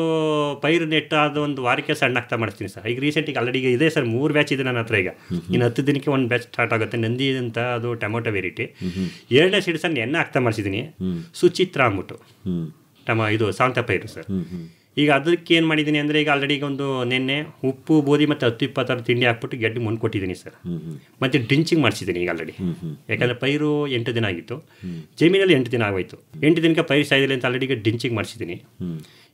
ಪೈರು ನೆಟ್ಟು ಅದು ಒಂದು ವಾರಕ್ಕೆ ಸಣ್ಣ ಆಗ್ತಾ ಮಾಡ್ತೀನಿ ಸರ್. ಈಗ ರೀಸೆಂಟಿಗೆ ಆಲ್ರೆಡಿ ಈಗ ಇದೆ ಸರ್, 3 ಬ್ಯಾಚ್ ಇದೆ ನನ್ನ ಹತ್ರ. ಈಗ ಇನ್ನು 10 ದಿನಕ್ಕೆ ಒಂದು ಬ್ಯಾಚ್ ಸ್ಟಾರ್ಟ್ ಆಗುತ್ತೆ. ನಂದಿ ಅಂತ ಅದು ಟೊಮೊಟೊ ವೆರೈಟಿ. 2ನೇ ಸೀಡ್ ಸರ್ ಎಣ್ಣೆ ಆಗ್ತಾ ಮಾಡಿಸಿದ್ದೀನಿ, ಸುಚಿತ್ರ ಅಂದ್ಬಿಟ್ಟು ಇದು ಸಾವಂತ ಪೈರು ಸರ್. ಈಗ ಅದಕ್ಕೆ ಏನು ಮಾಡಿದ್ದೀನಿ ಅಂದರೆ, ಈಗ ಆಲ್ರೆಡಿ ಒಂದು ನೆನ್ನೆ ಉಪ್ಪು ಬೋದಿ ಮತ್ತು 10-20 ತಿಂಡಿ ಹಾಕ್ಬಿಟ್ಟು ಗೆಡ್ಡೆ ಮಣ್ಣು ಕೊಟ್ಟಿದ್ದೀನಿ ಸರ್. ಮತ್ತು ಡ್ರಿಂಚಿಂಗ್ ಮಾಡಿಸಿದ್ದೀನಿ ಈಗ ಆಲ್ರೆಡಿ. ಯಾಕಂದರೆ ಪೈರು 8 ದಿನ ಆಗಿತ್ತು, ಜಮೀನಲ್ಲಿ 8 ದಿನ ಆಗೋಯ್ತು. 8 ದಿನಕ್ಕೆ ಪೈರು ಸಾಯಿದಿಲ್ಲ ಅಂತ ಆಲ್ರೆಡಿ ಈಗ ಡ್ರಿಂಚಿಂಗ್ ಮಾಡಿಸಿದ್ದೀನಿ.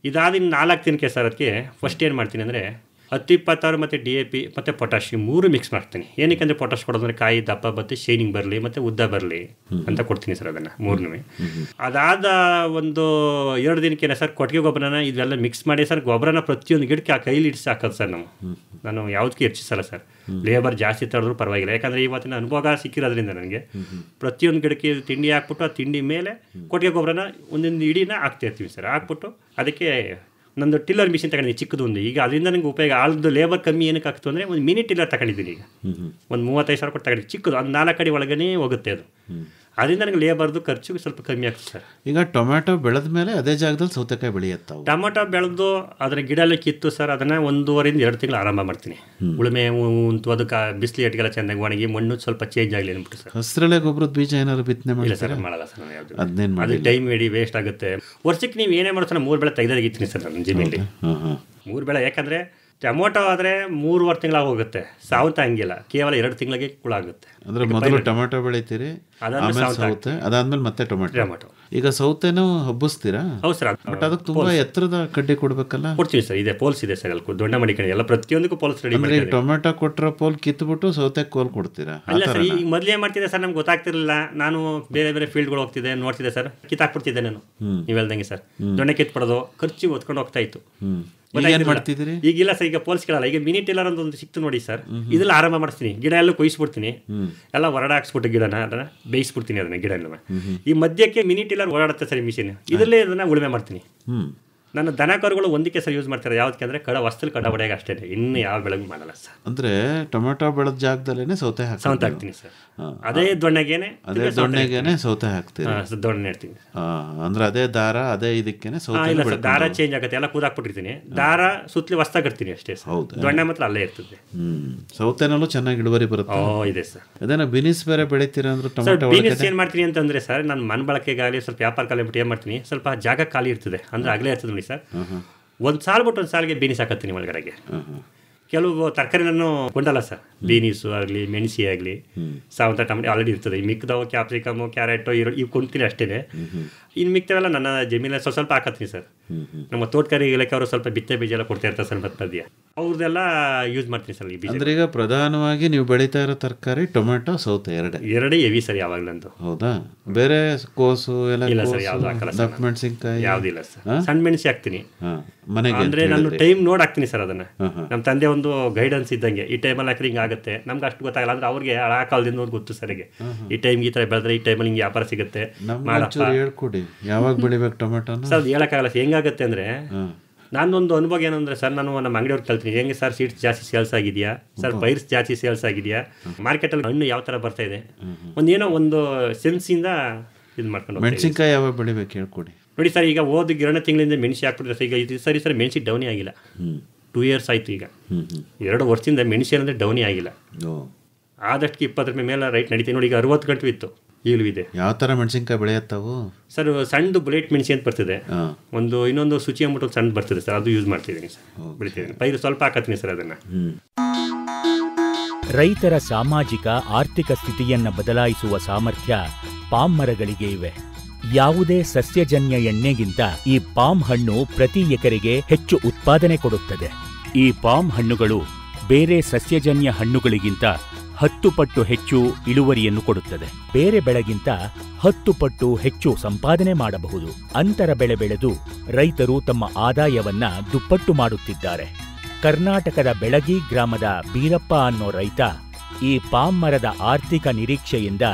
ಇದಾದ 4 ದಿನಕ್ಕೆ ಸರ್ ಅದಕ್ಕೆ ಫಸ್ಟ್ ಏನು ಮಾಡ್ತೀನಿ ಅಂದರೆ, 10-26 ಮತ್ತು DAP ಮತ್ತು ಪೊಟ್ಯಾಶ್ 3 ಮಿಕ್ಸ್ ಮಾಡ್ತೀನಿ. ಏನಕ್ಕೆ ಅಂದರೆ ಪೊಟ್ಯಾಶ್ ಕೊಡೋದಂದ್ರೆ ಕಾಯಿ ದಪ್ಪ ಬತ್ತೆ ಶೈನಿಂಗ್ ಬರಲಿ ಮತ್ತು ಉದ್ದ ಬರಲಿ ಅಂತ ಕೊಡ್ತೀನಿ ಸರ್ ಅದನ್ನು 3. ಅದಾದ ಒಂದು 2 ದಿನಕ್ಕೇನೆ ಸರ್ ಕೊಟ್ಟಿಗೆ ಗೊಬ್ಬರನ ಇದೆಲ್ಲ ಮಿಕ್ಸ್ ಮಾಡಿ ಸರ್ ಗೊಬ್ಬರನ ಪ್ರತಿಯೊಂದು ಗಿಡಕ್ಕೆ ಆ ಕೈಲಿ ಇಡಿಸಿ ಹಾಕೋದು ಸರ್. ನಾನು ಯಾವುದಕ್ಕೆ ಹೆಚ್ಚಿಸಲ್ಲ ಸರ್. ಲೇಬರ್ ಜಾಸ್ತಿ ತಡೆದ್ರೂ ಪರವಾಗಿಲ್ಲ, ಯಾಕಂದರೆ ಇವತ್ತಿನ ಅನುಭವ ಸಿಕ್ಕಿರೋದ್ರಿಂದ ನನಗೆ ಪ್ರತಿಯೊಂದು ಗಿಡಕ್ಕೆ ತಿಂಡಿ ಹಾಕ್ಬಿಟ್ಟು ಆ ತಿಂಡಿ ಮೇಲೆ ಕೊಟ್ಟಿಗೆ ಗೊಬ್ಬರನ ಒಂದೊಂದು ಇಡೀನ ಹಾಕ್ತಾ ಇರ್ತೀವಿ ಸರ್. ಹಾಕ್ಬಿಟ್ಟು ಅದಕ್ಕೆ ನಂದು ಟಿಲ್ಲರ್ ಮಿಷಿನ್ ತಗೊಂಡಿದ್ದೀನಿ ಚಿಕ್ಕದು ಒಂದು. ಈಗ ಅದರಿಂದ ನನಗೆ ಉಪಯೋಗ ಆಳ್ದು ಲೇಬರ್ ಕಮ್ಮಿ ಏನಕ್ಕೆ ಆಗ್ತು ಅಂದರೆ ಒಂದು ಮಿನಿ ಟಿಲ್ಲರ್ ತಗೊಂಡಿದ್ದೀನಿ ಈಗ. ಒಂದು 35,000 ಕೊಟ್ಟು ತಗೊಂಡಿದ್ದೀನಿ ಚಿಕ್ಕದು, ಒಂದು 4 ಅಡಿ ಒಳಗೇ ಹೋಗುತ್ತೆ ಅದು. ಅದರಿಂದ ನನಗೆ ಲೇಬರ್ದು ಖರ್ಚು ಸ್ವಲ್ಪ ಕಮ್ಮಿ ಆಗ್ತದೆ ಸರ್. ಈಗ ಟೊಮ್ಯಾಟೊ ಬೆಳೆದ ಮೇಲೆ ಅದೇ ಜಾಗದಲ್ಲಿ ಸೌತೆಕಾಯಿ ಬೆಳೆಯುತ್ತಾವೆ. ಟೊಮ್ಯಾಟೊ ಬೆಳೆದು ಅದರ ಗಿಡ ಎಲ್ಲ ಕಿತ್ತು ಸರ್ ಅದನ್ನು 1.5-2 ತಿಂಗಳು ಆರಂಭ ಮಾಡ್ತೀನಿ. ಉಳುಮೆ ಉಂಟು ಅದಕ್ಕೆ ಬಿಸಿಲು ಎಟ್ಗೆಲ್ಲ ಚೆನ್ನಾಗಿ ಒಣಗಿ ಮಣ್ಣು ಸ್ವಲ್ಪ ಚೇಂಜ್ ಆಗಲಿ ಅಂದ್ಬಿಟ್ಟು ಸರ್. ಹಸಿರೆಲೆ ಗೊಬ್ಬರದ ಬೀಜ ಏನಾದ್ರು ಬಿತ್ತನೆ ಮಾಡಿಲ್ಲ ಸರ್, ಮಾಡಲ್ಲ ಸರ್. ಅದನ್ನೇನು ಅದು ಟೈಮ್ ಇಡೀ ವೇಸ್ಟ್ ಆಗುತ್ತೆ. ವರ್ಷಕ್ಕೆ ನೀವು ಏನೇ ಮಾಡ್ತಾರೆ 3 ಬೆಳೆ ತೆಗೆದಾಗಿರ್ತೀನಿ ಸರ್ ನನ್ನ ಜಮೀನಲ್ಲಿ. 3 ಬೆಳೆ, ಯಾಕಂದರೆ ಟೊಮೊಟೊ ಆದರೆ 3-4 ತಿಂಗಳಾಗಿ ಹೋಗುತ್ತೆ. ಸಾವಂತ ಹಂಗಿಲ್ಲ, ಕೇವಲ 2 ತಿಂಗಳಿಗೆ ಕುಳ ಆಗುತ್ತೆ. ಅಂದರೆ ಮೊದಲು ಟೊಮೆಟೊ ಬೆಳಿತೀರಿ, ಅದಾದ್ಮೇಲೆ ಮತ್ತೆ ಟೊಮೆಟೊ. ಈಗ ಸೌತೆನೂ ಹಬ್ಬಿಸ್ತೀರಾ? ಹೌದು ಸರ್. ಬಟ್ ಅದಕ್ಕೆ ತುಂಬಾ ಎತ್ತರದ ಕಡ್ಡಿ ಕೊಡ್ಬೇಕಲ್ಲ? ಕೊಡ್ತೀವಿ ಸರ್. ಇದೆ ಪೋಲ್ಸ್ ಇದೆ ಸರ್, ಅಲ್ಲಿ ದೊಡ್ಡ ಮಡಿಕೆ ಎಲ್ಲ ಪ್ರತಿಯೊಂದಕ್ಕೂ ಪೋಲ್ಸ್ ರೆಡಿ ಮಾಡಿ. ಟೊಮೆಟೊ ಕೊಟ್ಟರೆ ಪೋಲ್ ಕಿತ್ಬಿಟ್ಟು ಸೌತೆ ಕೋಲ್ ಕೊಡ್ತೀರಾ? ಅಲ್ಲ ಸರ್, ಈಗ ಮೊದಲೇ ಮಾಡ್ತಿದ್ದೆ ಸರ್, ನಮ್ಗೆ ಗೊತ್ತಾಗ್ತಿರಲಿಲ್ಲ. ನಾನು ಬೇರೆ ಬೇರೆ ಫೀಲ್ಡ್ಗಳು ಹೋಗ್ತಿದ್ದೆ, ನೋಡ್ತಿದ್ದೆ ಸರ್, ಕಿತ್ತಾಕ್ಬಿಡ್ತಿದ್ದೆ ನಾನು. ನೀವು ಹೇಳ್ದಂಗೆ ಸರ್, ದೊಣ್ಣೆ ಕಿತ್ಬಿಡೋದು ಖರ್ಚಿಗೆ ಹೊತ್ಕೊಂಡು ಹೋಗ್ತಾ ಇತ್ತು. ಈಗಿಲ್ಲ ಸರ್, ಈಗ ಪೋಲ್ಸ್ ಕೇಳಲ್ಲ. ಈಗ ಮಿನಿ ಟಿಲ್ಲರ್ ಅಂತ ಒಂದು ಸಿಕ್ತು ನೋಡಿ ಸರ್, ಇದೆಲ್ಲ ಆರಂಭ ಮಾಡಿಸ್ತೀನಿ. ಗಿಡ ಎಲ್ಲ ಕೊಯ್ಸ್ಬಿಡ್ತೀನಿ, ಎಲ್ಲ ಹೊರಡ ಹಾಕ್ಸ್ಬಿಟ್ಟು ಗಿಡನ ಅದನ್ನ ಬೇಯಿಸ್ಬಿಡ್ತೀನಿ. ಅದನ್ನ ಗಿಡ ಎಲ್ಲ ಈ ಮಧ್ಯಕ್ಕೆ ಮಿನಿ ಟಿಲ್ಲರ್ ಓಡಾಡುತ್ತೆ ಸರ್ ಮಿಷಿನ್, ಇದರಲ್ಲೇ ಅದನ್ನ ಉಳುಮೆ ಮಾಡ್ತೀನಿ. ನನ್ನ ದನ ಕರುಗಳು ಒಂದಕ್ಕೆ ಸರ್ ಯೂಸ್ ಮಾಡ್ತಾರೆ. ಯಾವ್ದಕ್ಕೆ ಅಂದರೆ ಹೊಸ್ತಲ್ಲಿ ಕಡ ಹೊಡೆಯಾಗ ಅಷ್ಟೇ, ಇನ್ನು ಯಾವ ಬೆಳಗ್ಗೆ ಮಾಡಲ್ಲ ಸರ್. ಅಂದರೆ ಟೊಮೆಟೊ ಬೆಳೆದ ಜಾಗದಲ್ಲೇ ಸೌತೆ ಹಾಕ್ತೀನಿ ಸರ್. ಅದೇ ದೊಣ್ಣೆಗೇನೆ ಸೌತೆ ಹಾಕ್ತೀನಿ, ದೊಣ್ಣೆ ಇಡ್ತೀನಿ. ಅಂದ್ರೆ ಅದೇ ದಾರ ಅದೇ ಇದಕ್ಕೇನೆ ಸೌತೆ ಇಲ್ಲ ಸರ್, ದಾರ ಚೇಂಜ್ ಆಗುತ್ತೆ, ಎಲ್ಲ ಕೂದಾಕ್ಬಿಟ್ಟಿರ್ತೀನಿ. ದಾರ ಸುತ್ತಲಿ ಹೊಸ್ತಾಗಿರ್ತೀನಿ ಅಷ್ಟೇ ಸರ್. ದೊಣ್ಣೆ ಮಾತ್ರ ಅಲ್ಲೇ ಇರ್ತದೆ. ಸೌತೆನಲ್ಲೂ ಚೆನ್ನಾಗಿ ಇಳುವರಿ ಬರುತ್ತೆ. ಇದೆ ಸರ್. ಅದೇನೋ ಬೀನಿಸ್ ಬೇರೆ ಬೆಳಿತೀರಾ ಅಂದ್ರೆ ಟೊಮೆಟೊ ಬೀನಿಸ್ ಏನು ಮಾಡ್ತೀನಿ ಅಂತಂದ್ರೆ ಸರ್, ನಾನು ಮನ್ ಬಳಕೆಗಾಗಲಿ ಸ್ವಲ್ಪ ವ್ಯಾಪಾರ ಕಾಲ ಬಿಟ್ಟು ಏನು ಮಾಡ್ತೀನಿ, ಸ್ವಲ್ಪ ಜಾಗ ಖಾಲಿ ಇರ್ತದೆ ಅಂದ್ರೆ ಆಗಲೇ ಇರ್ತದೆ ನೋಡಿ ಸರ್. ಒಂದು ಸಾಲು ಬಿಟ್ಟು ಒಂದು ಸಾಲಿಗೆ ಬೀನಿಸ್ ಹಾಕತ್ತೀನಿ ಒಳಗಡೆಗೆ. ಕೆಲವು ತರಕಾರಿ ನಾನು ಕೊಂಡಲ್ಲ ಸರ್, ಬೀನೀಸು ಆಗಲಿ ಮೆಣಸಿ ಆಗಲಿ ಸಾವಂತ ಟೊಮೆಟೊ ಆಲ್ರೆಡಿ ಇರ್ತದೆ. ಈ ಮಿಕ್ಕದವು ಕ್ಯಾಪ್ಸಿಕಮು ಕ್ಯಾರೆಟು ಇವು ಕೊಂತೀನಿ ಅಷ್ಟೇ. ಇನ್ನು ಮಿಕ್ಕವೆಲ್ಲ ನನ್ನ ಜಮೀನಲ್ಲಿ ಸ್ವಲ್ಪ ಹಾಕತ್ತೀನಿ ಸರ್. ನಮ್ಮ ತೋಟಗಾರಿ ಇಲಾಖೆ ಅವರು ಸ್ವಲ್ಪ ಬಿತ್ತೆ ಬೀಜ ಎಲ್ಲ ಕೊಡ್ತಾ ಇರ್ತಾರೆ ಸರ್, ಮಧ್ಯ ಅವ್ರದ್ದೆಲ್ಲ ಯೂಸ್ ಮಾಡ್ತೀನಿ ಸರ್ ಈ ಬೀಜ. ಅಂದ್ರೆ ಈಗ ಪ್ರಧಾನವಾಗಿ ನೀವು ಬೆಳೀತಾ ಇರೋ ತರಕಾರಿ ಟೊಮೆಟೊ ಸೌತೆ ಎರಡೇ ಹೆವಿ ಸರ್ ಯಾವಾಗಲಂತೂ. ಹೌದಾ? ಬೇರೆ ಕೋಸು ಎಲ್ಲ ಇಲ್ಲ ಸರ್, ಯಾವ್ದು ಹಾಕಲ್ಲ ಸರ್. ಮೆಣಸಿನ್ಕಾಯಿ ಯಾವುದಿಲ್ಲ ಸರ್. ಸಣ್ಣ ಮೆಣಸಿ ಹಾಕ್ತೀನಿ ಮನೆಗೆ, ಅಂದ್ರೆ ನಾನು ಟೈಮ್ ನೋಡಿ ಹಾಕ್ತೀನಿ ಸರ್. ಅದನ್ನ ನಮ್ಮ ತಂದೆ ಒಂದು ಗೈಡೆನ್ಸ್ ಇದ್ದಂಗೆ, ಈ ಟೈಮಲ್ಲಿ ಹಾಕಿದ್ರೆ ಹಿಂಗೆ ಆಗುತ್ತೆ. ನಮ್ಗೆ ಅಷ್ಟು ಗೊತ್ತಾಗಲ್ಲ, ಅಂದ್ರೆ ಅವ್ರಿಗೆ ಹಳ ಕಾಲದಿಂದ ಗೊತ್ತು ಸರಿಗೆ. ಈ ಟೈಮ್ಗೆ ಈ ಥರ ಬೆಳೆದ್ರೆ ಈ ಟೈಮಲ್ಲಿ ಹಿಂಗೆ ವ್ಯಾಪಾರ ಸಿಗುತ್ತೆ. ಹೇಳ್ಕೊಡಿ ಯಾವಾಗ ಬೆಳಿಬೇಕು ಟೊಮೆಟೊ ಸರ್. ಅದು ಹೇಳೋಕ್ಕಾಗಲ್ಲ. ಹೆಂಗಾಗುತ್ತೆ ಅಂದರೆ, ನಾನೊಂದು ಅನುಭವ ಏನಂದರೆ ಸರ್, ನಾನು ನಮ್ಮ ಅಂಗಡಿಯವ್ರು ಕಲ್ತೀನಿ ಹೆಂಗೆ ಸರ್, ಸೀಡ್ಸ್ ಜಾಸ್ತಿ ಸೇಲ್ಸ್ ಆಗಿದೆಯಾ ಸರ್, ಪೈರ್ಸ್ ಜಾಸ್ತಿ ಸೇಲ್ಸ್ ಆಗಿದೆಯಾ, ಮಾರ್ಕೆಟಲ್ಲಿ ಹಣ್ಣು ಯಾವ ಥರ ಬರ್ತಾ ಇದೆ, ಒಂದೇನೋ ಒಂದು ಸೆನ್ಸಿಂದ ಇದು ಮಾಡ್ಕೊಂಡು. ಮೆಣಸಿನ್ಕಾಯಿ ಯಾವಾಗ ಬೆಳಿಬೇಕು ಹೇಳ್ಕೊಡಿ. ನೋಡಿ ಸರ್, ಈಗ ಹೋದ 2 ತಿಂಗಳಿಂದ ಮೆಣಸಿ ಹಾಕ್ಬಿಟ್ರೆ ಸರ್, ಈಗ ಇದು ಸರಿ ಮೆಣಸಿ ಡೌನೇ ಆಗಿಲ್ಲ. 2 ಇಯರ್ಸ್ ಆಯಿತು. ಈಗ 2 ವರ್ಷದಿಂದ ಮೆಣಸಿ ಏನಂದರೆ ಡೌನೇ ಆಗಿಲ್ಲ. ಆದಷ್ಟು 20 ರೂಪಾಯಿ ಮೇಲೆ ರೈಟ್ ನಡೀತೀವಿ ನೋಡಿ. ಈಗ 60 ಗಂಟು ಇತ್ತು, ಈಗಲೂ ಇದೆ. ಯಾವ ಥರ ಮೆಣಸಿನ್ಕಾಯಿ ಬೆಳೆಯತ್ತಾವು ಸರ್? ಸಣ್ಣದು ಬುಲೆಟ್ ಮೆಣಸಿ ಅಂತ ಬರ್ತಿದೆ, ಇನ್ನೊಂದು ಶುಚಿ ಅಂದ್ಬಿಟ್ಟು ಒಂದು ಸಣ್ಣ ಬರ್ತಿದೆ ಸರ್, ಅದು ಯೂಸ್ ಮಾಡ್ತಿದ್ದೀನಿ ಸರ್, ಬೆಳಿತಿದ್ದೀನಿ. ಪೈರು ಸ್ವಲ್ಪ ಹಾಕತ್ತೀನಿ ಸರ್ ಅದನ್ನು. ರೈತರ ಸಾಮಾಜಿಕ ಆರ್ಥಿಕ ಸ್ಥಿತಿಯನ್ನ ಬದಲಾಯಿಸುವ ಸಾಮರ್ಥ್ಯ ಪಾಮ್ ಮರಗಳಿಗೆ ಇವೆ. ಯಾವುದೇ ಸಸ್ಯಜನ್ಯ ಎಣ್ಣೆಗಿಂತ ಈ ಪಾಮ್ ಹಣ್ಣು ಪ್ರತಿ ಎಕರೆಗೆ ಹೆಚ್ಚು ಉತ್ಪಾದನೆ ಕೊಡುತ್ತದೆ. ಈ ಪಾಮ್ ಹಣ್ಣುಗಳು ಬೇರೆ ಸಸ್ಯಜನ್ಯ ಹಣ್ಣುಗಳಿಗಿಂತ 10 ಪಟ್ಟು ಹೆಚ್ಚು ಇಳುವರಿಯನ್ನು ಕೊಡುತ್ತದೆ. ಬೇರೆ ಬೆಳೆಗಿಂತ 10 ಪಟ್ಟು ಹೆಚ್ಚು ಸಂಪಾದನೆ ಮಾಡಬಹುದು. ಅಂತರ ಬೆಳೆ ಬೆಳೆದು ರೈತರು ತಮ್ಮ ಆದಾಯವನ್ನ ದುಪ್ಪಟ್ಟು ಮಾಡುತ್ತಿದ್ದಾರೆ. ಕರ್ನಾಟಕದ ಬೆಳಗಿ ಗ್ರಾಮದ ಬೀರಪ್ಪ ಅನ್ನೋ ರೈತ ಈ ಪಾಮ್ ಮರದ ಆರ್ಥಿಕ ನಿರೀಕ್ಷೆಯಿಂದ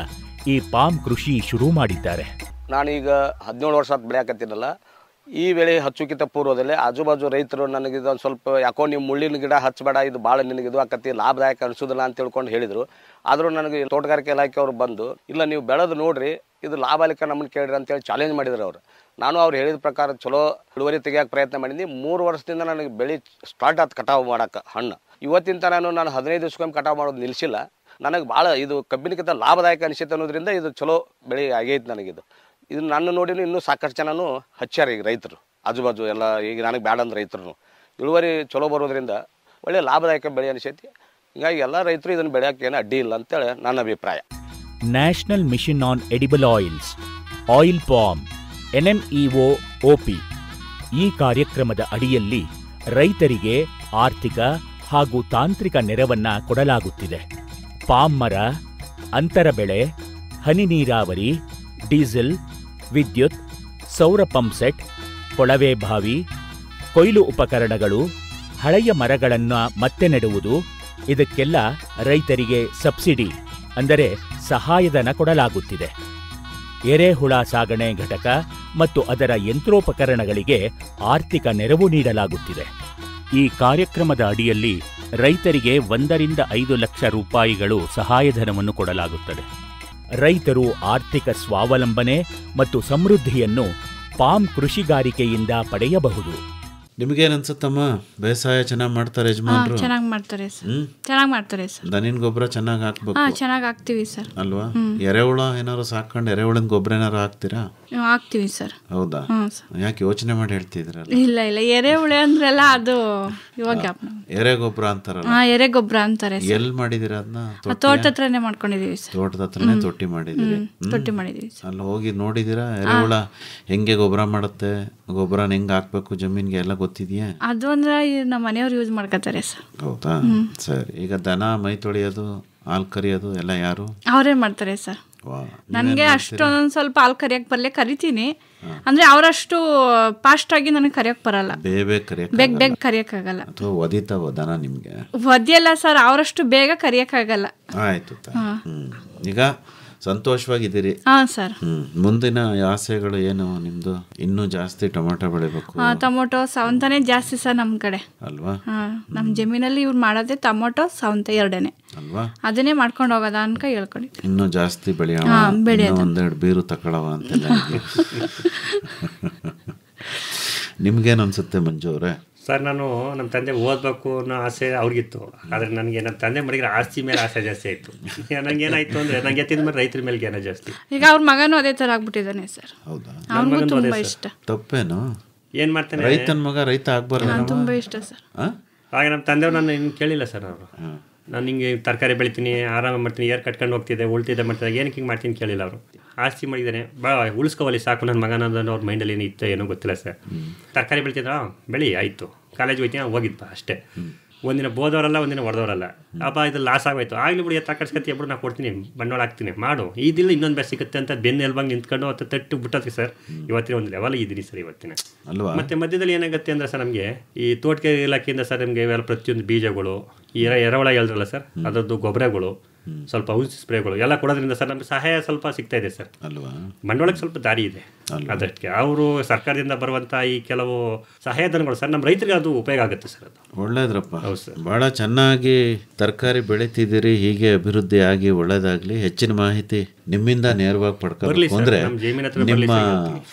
ಈ ಪಾಮ್ ಕೃಷಿ ಶುರು ಮಾಡಿದ್ದಾರೆ. ನಾನೀಗ 17 ವರ್ಷ ಬೆಳೆಯಾಕತ್ತೀನಲ್ಲ, ಈ ವೇಳೆ ಹಚ್ಚುಕಿತ ಪೂರ್ವದಲ್ಲೇ ಆಜುಬಾಜು ರೈತರು ನನಗಿದೊಂದು ಸ್ವಲ್ಪ ಯಾಕೋ ನೀವು ಮುಳ್ಳಿನ ಗಿಡ ಹಚ್ಚಬೇಡ, ಇದು ಭಾಳ ನಿನಗಿದು ಆಕತಿ, ಲಾಭದಾಯಕ ಅನಿಸೋದಿಲ್ಲ ಅಂತ ತಿಳ್ಕೊಂಡು ಹೇಳಿದರು. ಆದರೂ ನನಗೆ ತೋಟಗಾರಿಕೆ ಇಲಾಖೆಯವರು ಬಂದು, ಇಲ್ಲ ನೀವು ಬೆಳೆದು ನೋಡ್ರಿ, ಇದು ಲಾಭಾಲಿಕ ನಮ್ಮನ್ನು ಕೇಳ್ರಿ ಅಂತೇಳಿ ಚಾಲೆಂಜ್ ಮಾಡಿದ್ರು ಅವರು. ನಾನು ಅವ್ರು ಹೇಳಿದ ಪ್ರಕಾರ ಚಲೋ ಇಳುವರಿ ತೆಗಿಯೋಕೆ ಪ್ರಯತ್ನ ಮಾಡಿದ್ದೆ. 3 ವರ್ಷದಿಂದ ನನಗೆ ಬೆಳೆ ಸ್ಟಾರ್ಟ್ ಆಯ್ತು ಕಟಾವು ಮಾಡೋಕೆ ಹಣ್ಣು. ಇವತ್ತಿನ ನಾನು 15 ದಿವಸಕ್ಕೊಮ್ಮೆ ಕಟಾವು ಮಾಡೋದು ನಿಲ್ಲಿಸಿಲ್ಲ. ನನಗೆ ಭಾಳ ಇದು ಕಬ್ಬಿನಕ್ಕಿಂತ ಲಾಭದಾಯಕ ಅನಿಸುತ್ತೆ ಅನ್ನೋದ್ರಿಂದ ಇದು ಚಲೋ ಬೆಳೆ ಆಗೈತೆ ನನಗಿದು. ಇದು ನನ್ನ ನೋಡಿನೂ ಇನ್ನೂ ಸಾಕಷ್ಟು ಜನನು ಹಚ್ಚಾರ ಈಗ ರೈತರು ಆಜುಬಾಜು ಎಲ್ಲ. ಈಗ ನನಗೆ ಬ್ಯಾಡ ಅಂದ್ರೆ ರೈತರು ಇಳುವರಿ ಚಲೋ ಬರೋದ್ರಿಂದ ಒಳ್ಳೆ ಲಾಭದಾಯಕ ಬೆಳೆ ಅನಿಸೈತಿ. ಹೀಗಾಗಿ ಎಲ್ಲ ರೈತರು ಇದನ್ನು ಬೆಳೆಯೋಕೆ ಏನು ಅಡ್ಡಿ ಇಲ್ಲ ಅಂತೇಳಿ ನನ್ನ ಅಭಿಪ್ರಾಯ. National mission on edible oils, oil palm, NMEO-OP ಈ ಕಾರ್ಯಕ್ರಮದ ಅಡಿಯಲ್ಲಿ ರೈತರಿಗೆ ಆರ್ಥಿಕ ಹಾಗೂ ತಾಂತ್ರಿಕ ನೆರವನ್ನ ಕೊಡಲಾಗುತ್ತಿದೆ. ಪಾಮ್ ಮರ, ಅಂತರ ಬೆಳೆ, ಹನಿ ನೀರಾವರಿ, ಡೀಸೆಲ್, ವಿದ್ಯುತ್, ಸೌರ ಪಂಪ್ಸೆಟ್, ಕೊಳವೆ ಬಾವಿ, ಕೊಯ್ಲು ಉಪಕರಣಗಳು, ಹಳೆಯ ಮರಗಳನ್ನು ಮತ್ತೆ ನೆಡುವುದು, ಇದಕ್ಕೆಲ್ಲ ರೈತರಿಗೆ ಸಬ್ಸಿಡಿ ಅಂದರೆ ಸಹಾಯಧನ ಕೊಡಲಾಗುತ್ತಿದೆ. ಎರೆಹುಳ ಸಾಗಣೆ ಘಟಕ ಮತ್ತು ಅದರ ಯಂತ್ರೋಪಕರಣಗಳಿಗೆ ಆರ್ಥಿಕ ನೆರವು ನೀಡಲಾಗುತ್ತಿದೆ. ಈ ಕಾರ್ಯಕ್ರಮದ ಅಡಿಯಲ್ಲಿ ರೈತರಿಗೆ 1 ರಿಂದ 5 ಲಕ್ಷ ರೂಪಾಯಿಗಳು ಸಹಾಯಧನವನ್ನು ಕೊಡಲಾಗುತ್ತದೆ. ರೈತರು ಆರ್ಥಿಕ ಸ್ವಾವಲಂಬನೆ ಮತ್ತು ಸಮೃದ್ಧಿಯನ್ನು ಪಾಮ್ ಕೃಷಿಗಾರಿಕೆಯಿಂದ ಪಡೆಯಬಹುದು. ನಿಮಗೇನನ್ಸುತ್ತಮ್ಮ? ಬೇಸಾಯ ಚೆನ್ನಾಗಿ ಮಾಡ್ತಾರೆ ಯಜಮಾನ್ರು? ಚೆನ್ನಾಗಿ ಮಾಡ್ತಾರೆ ಸರ್. ಚೆನ್ನಾಗಿ ಮಾಡ್ತಾರೆ ಸರ್. ದನಿನ ಗೊಬ್ಬರ ಚೆನ್ನಾಗಿ ಹಾಕ್ಬೇಕು. ಚೆನ್ನಾಗಿ ಹಾಕ್ತಿವಿ ಸರ್. ಅಲ್ವಾ? ಎರೆಹುಳ ಏನಾರು ಸಾಕೊಂಡು ಎರೆಹುಳದ ಗೊಬ್ಬರ ಏನಾರು ಹಾಕ್ತೀರಾ? ಹಾಕ್ತಿವಿ ಸರ್. ಹೌದಾ? ಯಾಕೆ ಯೋಚನೆ ಮಾಡಿ ಹೇಳ್ತಿದ್ರಲ್ಲ? ಇಲ್ಲ ಎರೆಹುಳ ಅಂದ್ರಲ್ಲ, ಅದು ಇವಾಗ ಎರೆ ಗೊಬ್ಬರ ಅಂತಾರಲ್ಲ. ಎರೆ ಗೊಬ್ಬರ ಅಂತಾರೆ. ಎಲ್ಲಿ ಮಾಡಿದಿರ ಅದನ್ನ? ತೋಟದ ಹತ್ರನೇ ಮಾಡ್ಕೊಂಡಿದೀವಿ ಸರ್. ತೋಟದ ಹತ್ರನೇ ತೊಟ್ಟಿ ಮಾಡಿದಿರಿ? ತೊಟ್ಟಿ ಮಾಡಿದೀವಿ. ಅಲ್ಲಿ ಹೋಗಿ ನೋಡಿದಿರಾ ಎರೆಹುಳ ಹೆಂಗೆ ಗೊಬ್ಬರ ಮಾಡುತ್ತೆ, ಗೊಬ್ಬರನ ಹೆಂಗ್ ಹಾಕ್ಬೇಕು ಜಮೀನ್ಗೆ ಎಲ್ಲ ಗೊತ್ತಿದೆಯಾ? ಅದು ಅಂದ್ರೆ ನಮ್ಮ ಮನೆಯವ್ರು ಯೂಸ್ ಮಾಡ್ಕೊತಾರೆ ಸರ್. ಹೌದಾ? ಸರಿ. ಈಗ ದನ ಮೈ ತೊಳೆಯೋದು, ಹಾಲು ಕರಿಯೋದು ಎಲ್ಲ ಯಾರು? ಅವರೇ ಮಾಡ್ತಾರೆ ಸರ್. ನನಗೆ ಅಷ್ಟೊಂದು ಸ್ವಲ್ಪ ಹಾಲು ಕರಿಯಕ್ಕೆ ಬರಲೇ ಕರಿತೀನಿ. ಅಂದ್ರೆ ಅವರಷ್ಟು ಫಾಸ್ಟ್ ಆಗಿ ನನಗೆ ಕರಿಯಕ್ಕೆ ಬರಲ್ಲ. ಬೇಗ ಕರಿಯಕ್ಕಾಗಲ್ಲ. ಅಥವಾ ಒದಿತಾವ ದನ ನಿಮ್ಗೆ? ಒದಿಯಲ್ಲ ಸರ್, ಅವರಷ್ಟು ಬೇಗ ಕರಿಯಕ್ಕಾಗಲ್ಲ. ಆಯ್ತು. ಈಗ ಸಂತೋಷವಾಗಿದ್ದೀರಿ? ಸರ್. ಮುಂದಿನ ಆಸೆಗಳು ಏನು ನಿಮ್ದು? ಇನ್ನೂ ಜಾಸ್ತಿ ಟೊಮೆಟೊ ಬೆಳಿಬೇಕು? ಟೊಮೊಟೊ ಸವಂತಾನೆ ಜಾಸ್ತಿ ಸರ್ ನಮ್ ಕಡೆ. ಅಲ್ವಾ? ನಮ್ ಜಮೀನಲ್ಲಿ ಇವ್ರು ಮಾಡೋದೇ ಟೊಮೊಟೊ ಸವಂತ ಎರಡನೇ ಅಲ್ವಾ? ಅದನ್ನೇ ಮಾಡ್ಕೊಂಡು ಹೋಗೋದ ಅನ್ಕ ಹೇಳ್ಕೊಳ್ಳಿ. ಇನ್ನೂ ಜಾಸ್ತಿ ಬೆಳೆಯೋಣ, ಒಂದೆರಡು ಬೀರು ತಗೊಳವ ಅಂತೆಲ್ಲ. ನಿಮ್ಗೇನು ಅನ್ಸುತ್ತೆ ಮಂಜು ಅವರೇ? ಸರ್, ನಾನು ನಮ್ಮ ತಂದೆ ಓದಬೇಕು ಅನ್ನೋ ಆಸೆ ಅವ್ರಿಗಿತ್ತು. ಆದರೆ ನನಗೆ ನನ್ನ ತಂದೆ ಮಾಡಿದ್ರೆ ಆಸ್ತಿ ಮೇಲೆ ಆಸೆ ಜಾಸ್ತಿ ಆಯಿತು. ನನಗೇನಾಯಿತು ಅಂದರೆ ನನಗೆ ಎತ್ತಿದ ಮೇಲೆ ರೈತರ ಮೇಲೆ ಜ್ಞಾನ ಜಾಸ್ತಿ. ಈಗ ಅವ್ರ ಮಗನೂ ಅದೇ ಥರ ಆಗ್ಬಿಟ್ಟಿದ್ದಾನೆ ಸರ್. ಹೌದಾ? ಅವ್ರಿಗೂ ತುಂಬ ಇಷ್ಟ. ತಪ್ಪೇನು? ಏನು ಮಾಡ್ತಾನೆ ರೈತನ ಮಗ? ರೈತ ಆಗ್ಬಾರ್ದು? ತುಂಬ ಇಷ್ಟ ಸರ್. ಆಗ ನಮ್ಮ ತಂದೆಯವ್ರು ನಾನು ಇನ್ನು ಕೇಳಿಲ್ಲ ಸರ್. ಅವರು ನಾನು ಹಿಂಗೆ ತರಕಾರಿ ಬೆಳಿತೀನಿ, ಆರಾಮ ಮಾಡ್ತೀನಿ, ಏರ್ ಕಟ್ಕೊಂಡು ಹೋಗ್ತಿದ್ದೆ, ಉಳ್ತಿದ್ದೆ ಮಾಡ್ತಿದ್ದೆ, ಏನಕ್ಕೆ ಹಿಂಗೆ ಮಾಡ್ತೀನಿ ಕೇಳಿಲ್ಲ ಅವರು. ಆಸ್ತಿ ಮಾಡಿದ್ದಾನೆ, ಭಾಳ ಉಳಿಸ್ಕೋವಲ್ಲಿ ಸಾಕು ನನ್ನ ಮಗನದನ್ನು ಅವ್ರ ಮೈಂಡಲ್ಲಿ ಏನು ಇತ್ತು ಏನೋ ಗೊತ್ತಿಲ್ಲ ಸರ್. ತರಕಾರಿ ಬೆಳಿತಿದ್ರ ಬೆಳಿ ಆಯಿತು, ಕಾಲೇಜ್ ಹೋಯ್ತೀನಿ, ಹೋಗಿದ್ಪ ಅಷ್ಟೇ. ಒಂದಿನ ಬೋದವರಲ್ಲ, ಒಂದಿನ ಹೊಡೆದವರಲ್ಲ. ಅಪ್ಪ ಇದು ಲಾಸ್ ಆಗೋಯ್ತು, ಆಗಲಿ ಬಿಡಿ, ತಕ್ಕಡ್ಸ್ಕತ್ತಿ ಎಬ್ರು ನಾನು ಕೊಡ್ತೀನಿ, ಬಂಡವಾಳ ಹಾಕ್ತೀನಿ, ಮಾಡು, ಇದಿಲ್ಲ ಇನ್ನೊಂದು ಬೇರೆ ಸಿಗುತ್ತೆ ಅಂತ ಬೆನ್ನು ಎಲ್ಬಂಗೆ ನಿಂತ್ಕೊಂಡು ಅಥವಾ ತಟ್ಟು ಬಿಟ್ಟದ್ರಿ ಸರ್. ಇವತ್ತಿನ ಒಂದು ಲೆವೆಲ್ ಇದ್ದೀನಿ ಸರ್ ಇವತ್ತಿನ. ಮತ್ತು ಮಧ್ಯದಲ್ಲಿ ಏನಾಗುತ್ತೆ ಅಂದರೆ ಸರ್, ನಮಗೆ ಈ ತೋಟಗಾರಿಕೆ ಇಲಾಖೆಯಿಂದ ಸರ್ ನಮಗೆ ಇವೆಲ್ಲ ಪ್ರತಿಯೊಂದು ಬೀಜಗಳು, ಎರೆಹುಳ ಹೇಳಿದ್ರಲ್ಲ ಸರ್, ಅದರದ್ದು ಗೊಬ್ಬರಗಳು, ಸ್ವಲ್ಪ ಔಷಧಿ ಸ್ಪ್ರೇಗಳು ಎಲ್ಲ ಕೊಡೋದ್ರಿಂದ ಸರ್ ನಮಗೆ ಸಹಾಯ ಸ್ವಲ್ಪ ಸಿಗ್ತಾ ಇದೆ ಸರ್. ಅಲ್ವಾ? ಬಂಡವಾಳಕ್ಕೆ ಸ್ವಲ್ಪ ದಾರಿ ಇದೆ ಅದಕ್ಕೆ. ಅವರು ಸರ್ಕಾರದಿಂದ ಬರುವಂಥ ಈ ಕೆಲವು ಸಹಾಯಧನಗಳು ಸರ್ ನಮ್ಮ ರೈತರಿಗೆ ಅದು ಉಪಯೋಗ ಆಗುತ್ತೆ ಸರ್. ಅದು ಒಳ್ಳೇದ್ರಪ್ಪ. ಹೌದು ಸರ್. ಭಾಳ ಚೆನ್ನಾಗಿ ತರಕಾರಿ ಬೆಳೀತಿದ್ದೀರಿ. ಹೀಗೆ ಅಭಿವೃದ್ಧಿ ಆಗಿ ಒಳ್ಳೇದಾಗಲಿ. ಹೆಚ್ಚಿನ ಮಾಹಿತಿ ನಿಮ್ಮಿಂದ ನೇರವಾಗಿ ಪಡ್ಕೋಬೇಕು ಅಂದರೆ ನಿಮ್ಮ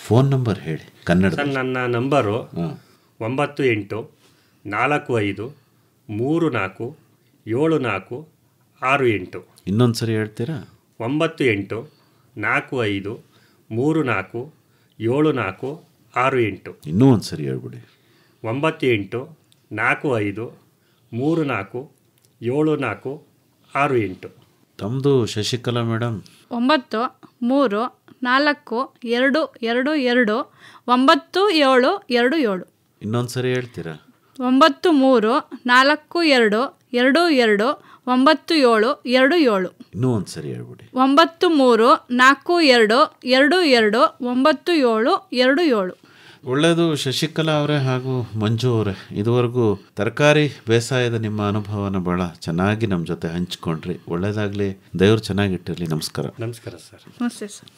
ಫೋನ್ ನಂಬರ್ ಹೇಳಿ ಕನ್ನಡ. ಸರ್, ನನ್ನ ನಂಬರು 9845347468. ಇನ್ನೊಂದು ಸರಿ ಹೇಳ್ತೀರಾ? 9845347468. ಇನ್ನೂ ಒಂದು ಸರಿ ಹೇಳ್ಬಿಡಿ. 9845347468. ತಮ್ಮದು ಶಶಿಕಲಾ ಮೇಡಮ್? 9342229727. ಇನ್ನೊಂದು ಸರಿ ಹೇಳ್ತೀರಾ? 9342229727. ಇನ್ನೂ ಒಂದು ಸರಿ ಹೇಳ್ಬಿಡಿ. 9342229727. ಒಳ್ಳೆಯದು ಶಶಿಕಲಾ ಅವರೇ ಹಾಗೂ ಮಂಜು ಅವರೇ, ಇದುವರೆಗೂ ತರಕಾರಿ ಬೇಸಾಯದ ನಿಮ್ಮ ಅನುಭವನ ಭಾಳ ಚೆನ್ನಾಗಿ ನಮ್ಮ ಜೊತೆ ಹಂಚ್ಕೊಂಡ್ರಿ. ಒಳ್ಳೆಯದಾಗಲಿ, ದೇವರು ಚೆನ್ನಾಗಿಟ್ಟಿರಲಿ. ನಮಸ್ಕಾರ. ನಮಸ್ಕಾರ ಸರ್. ನಮಸ್ತೆ ಸರ್.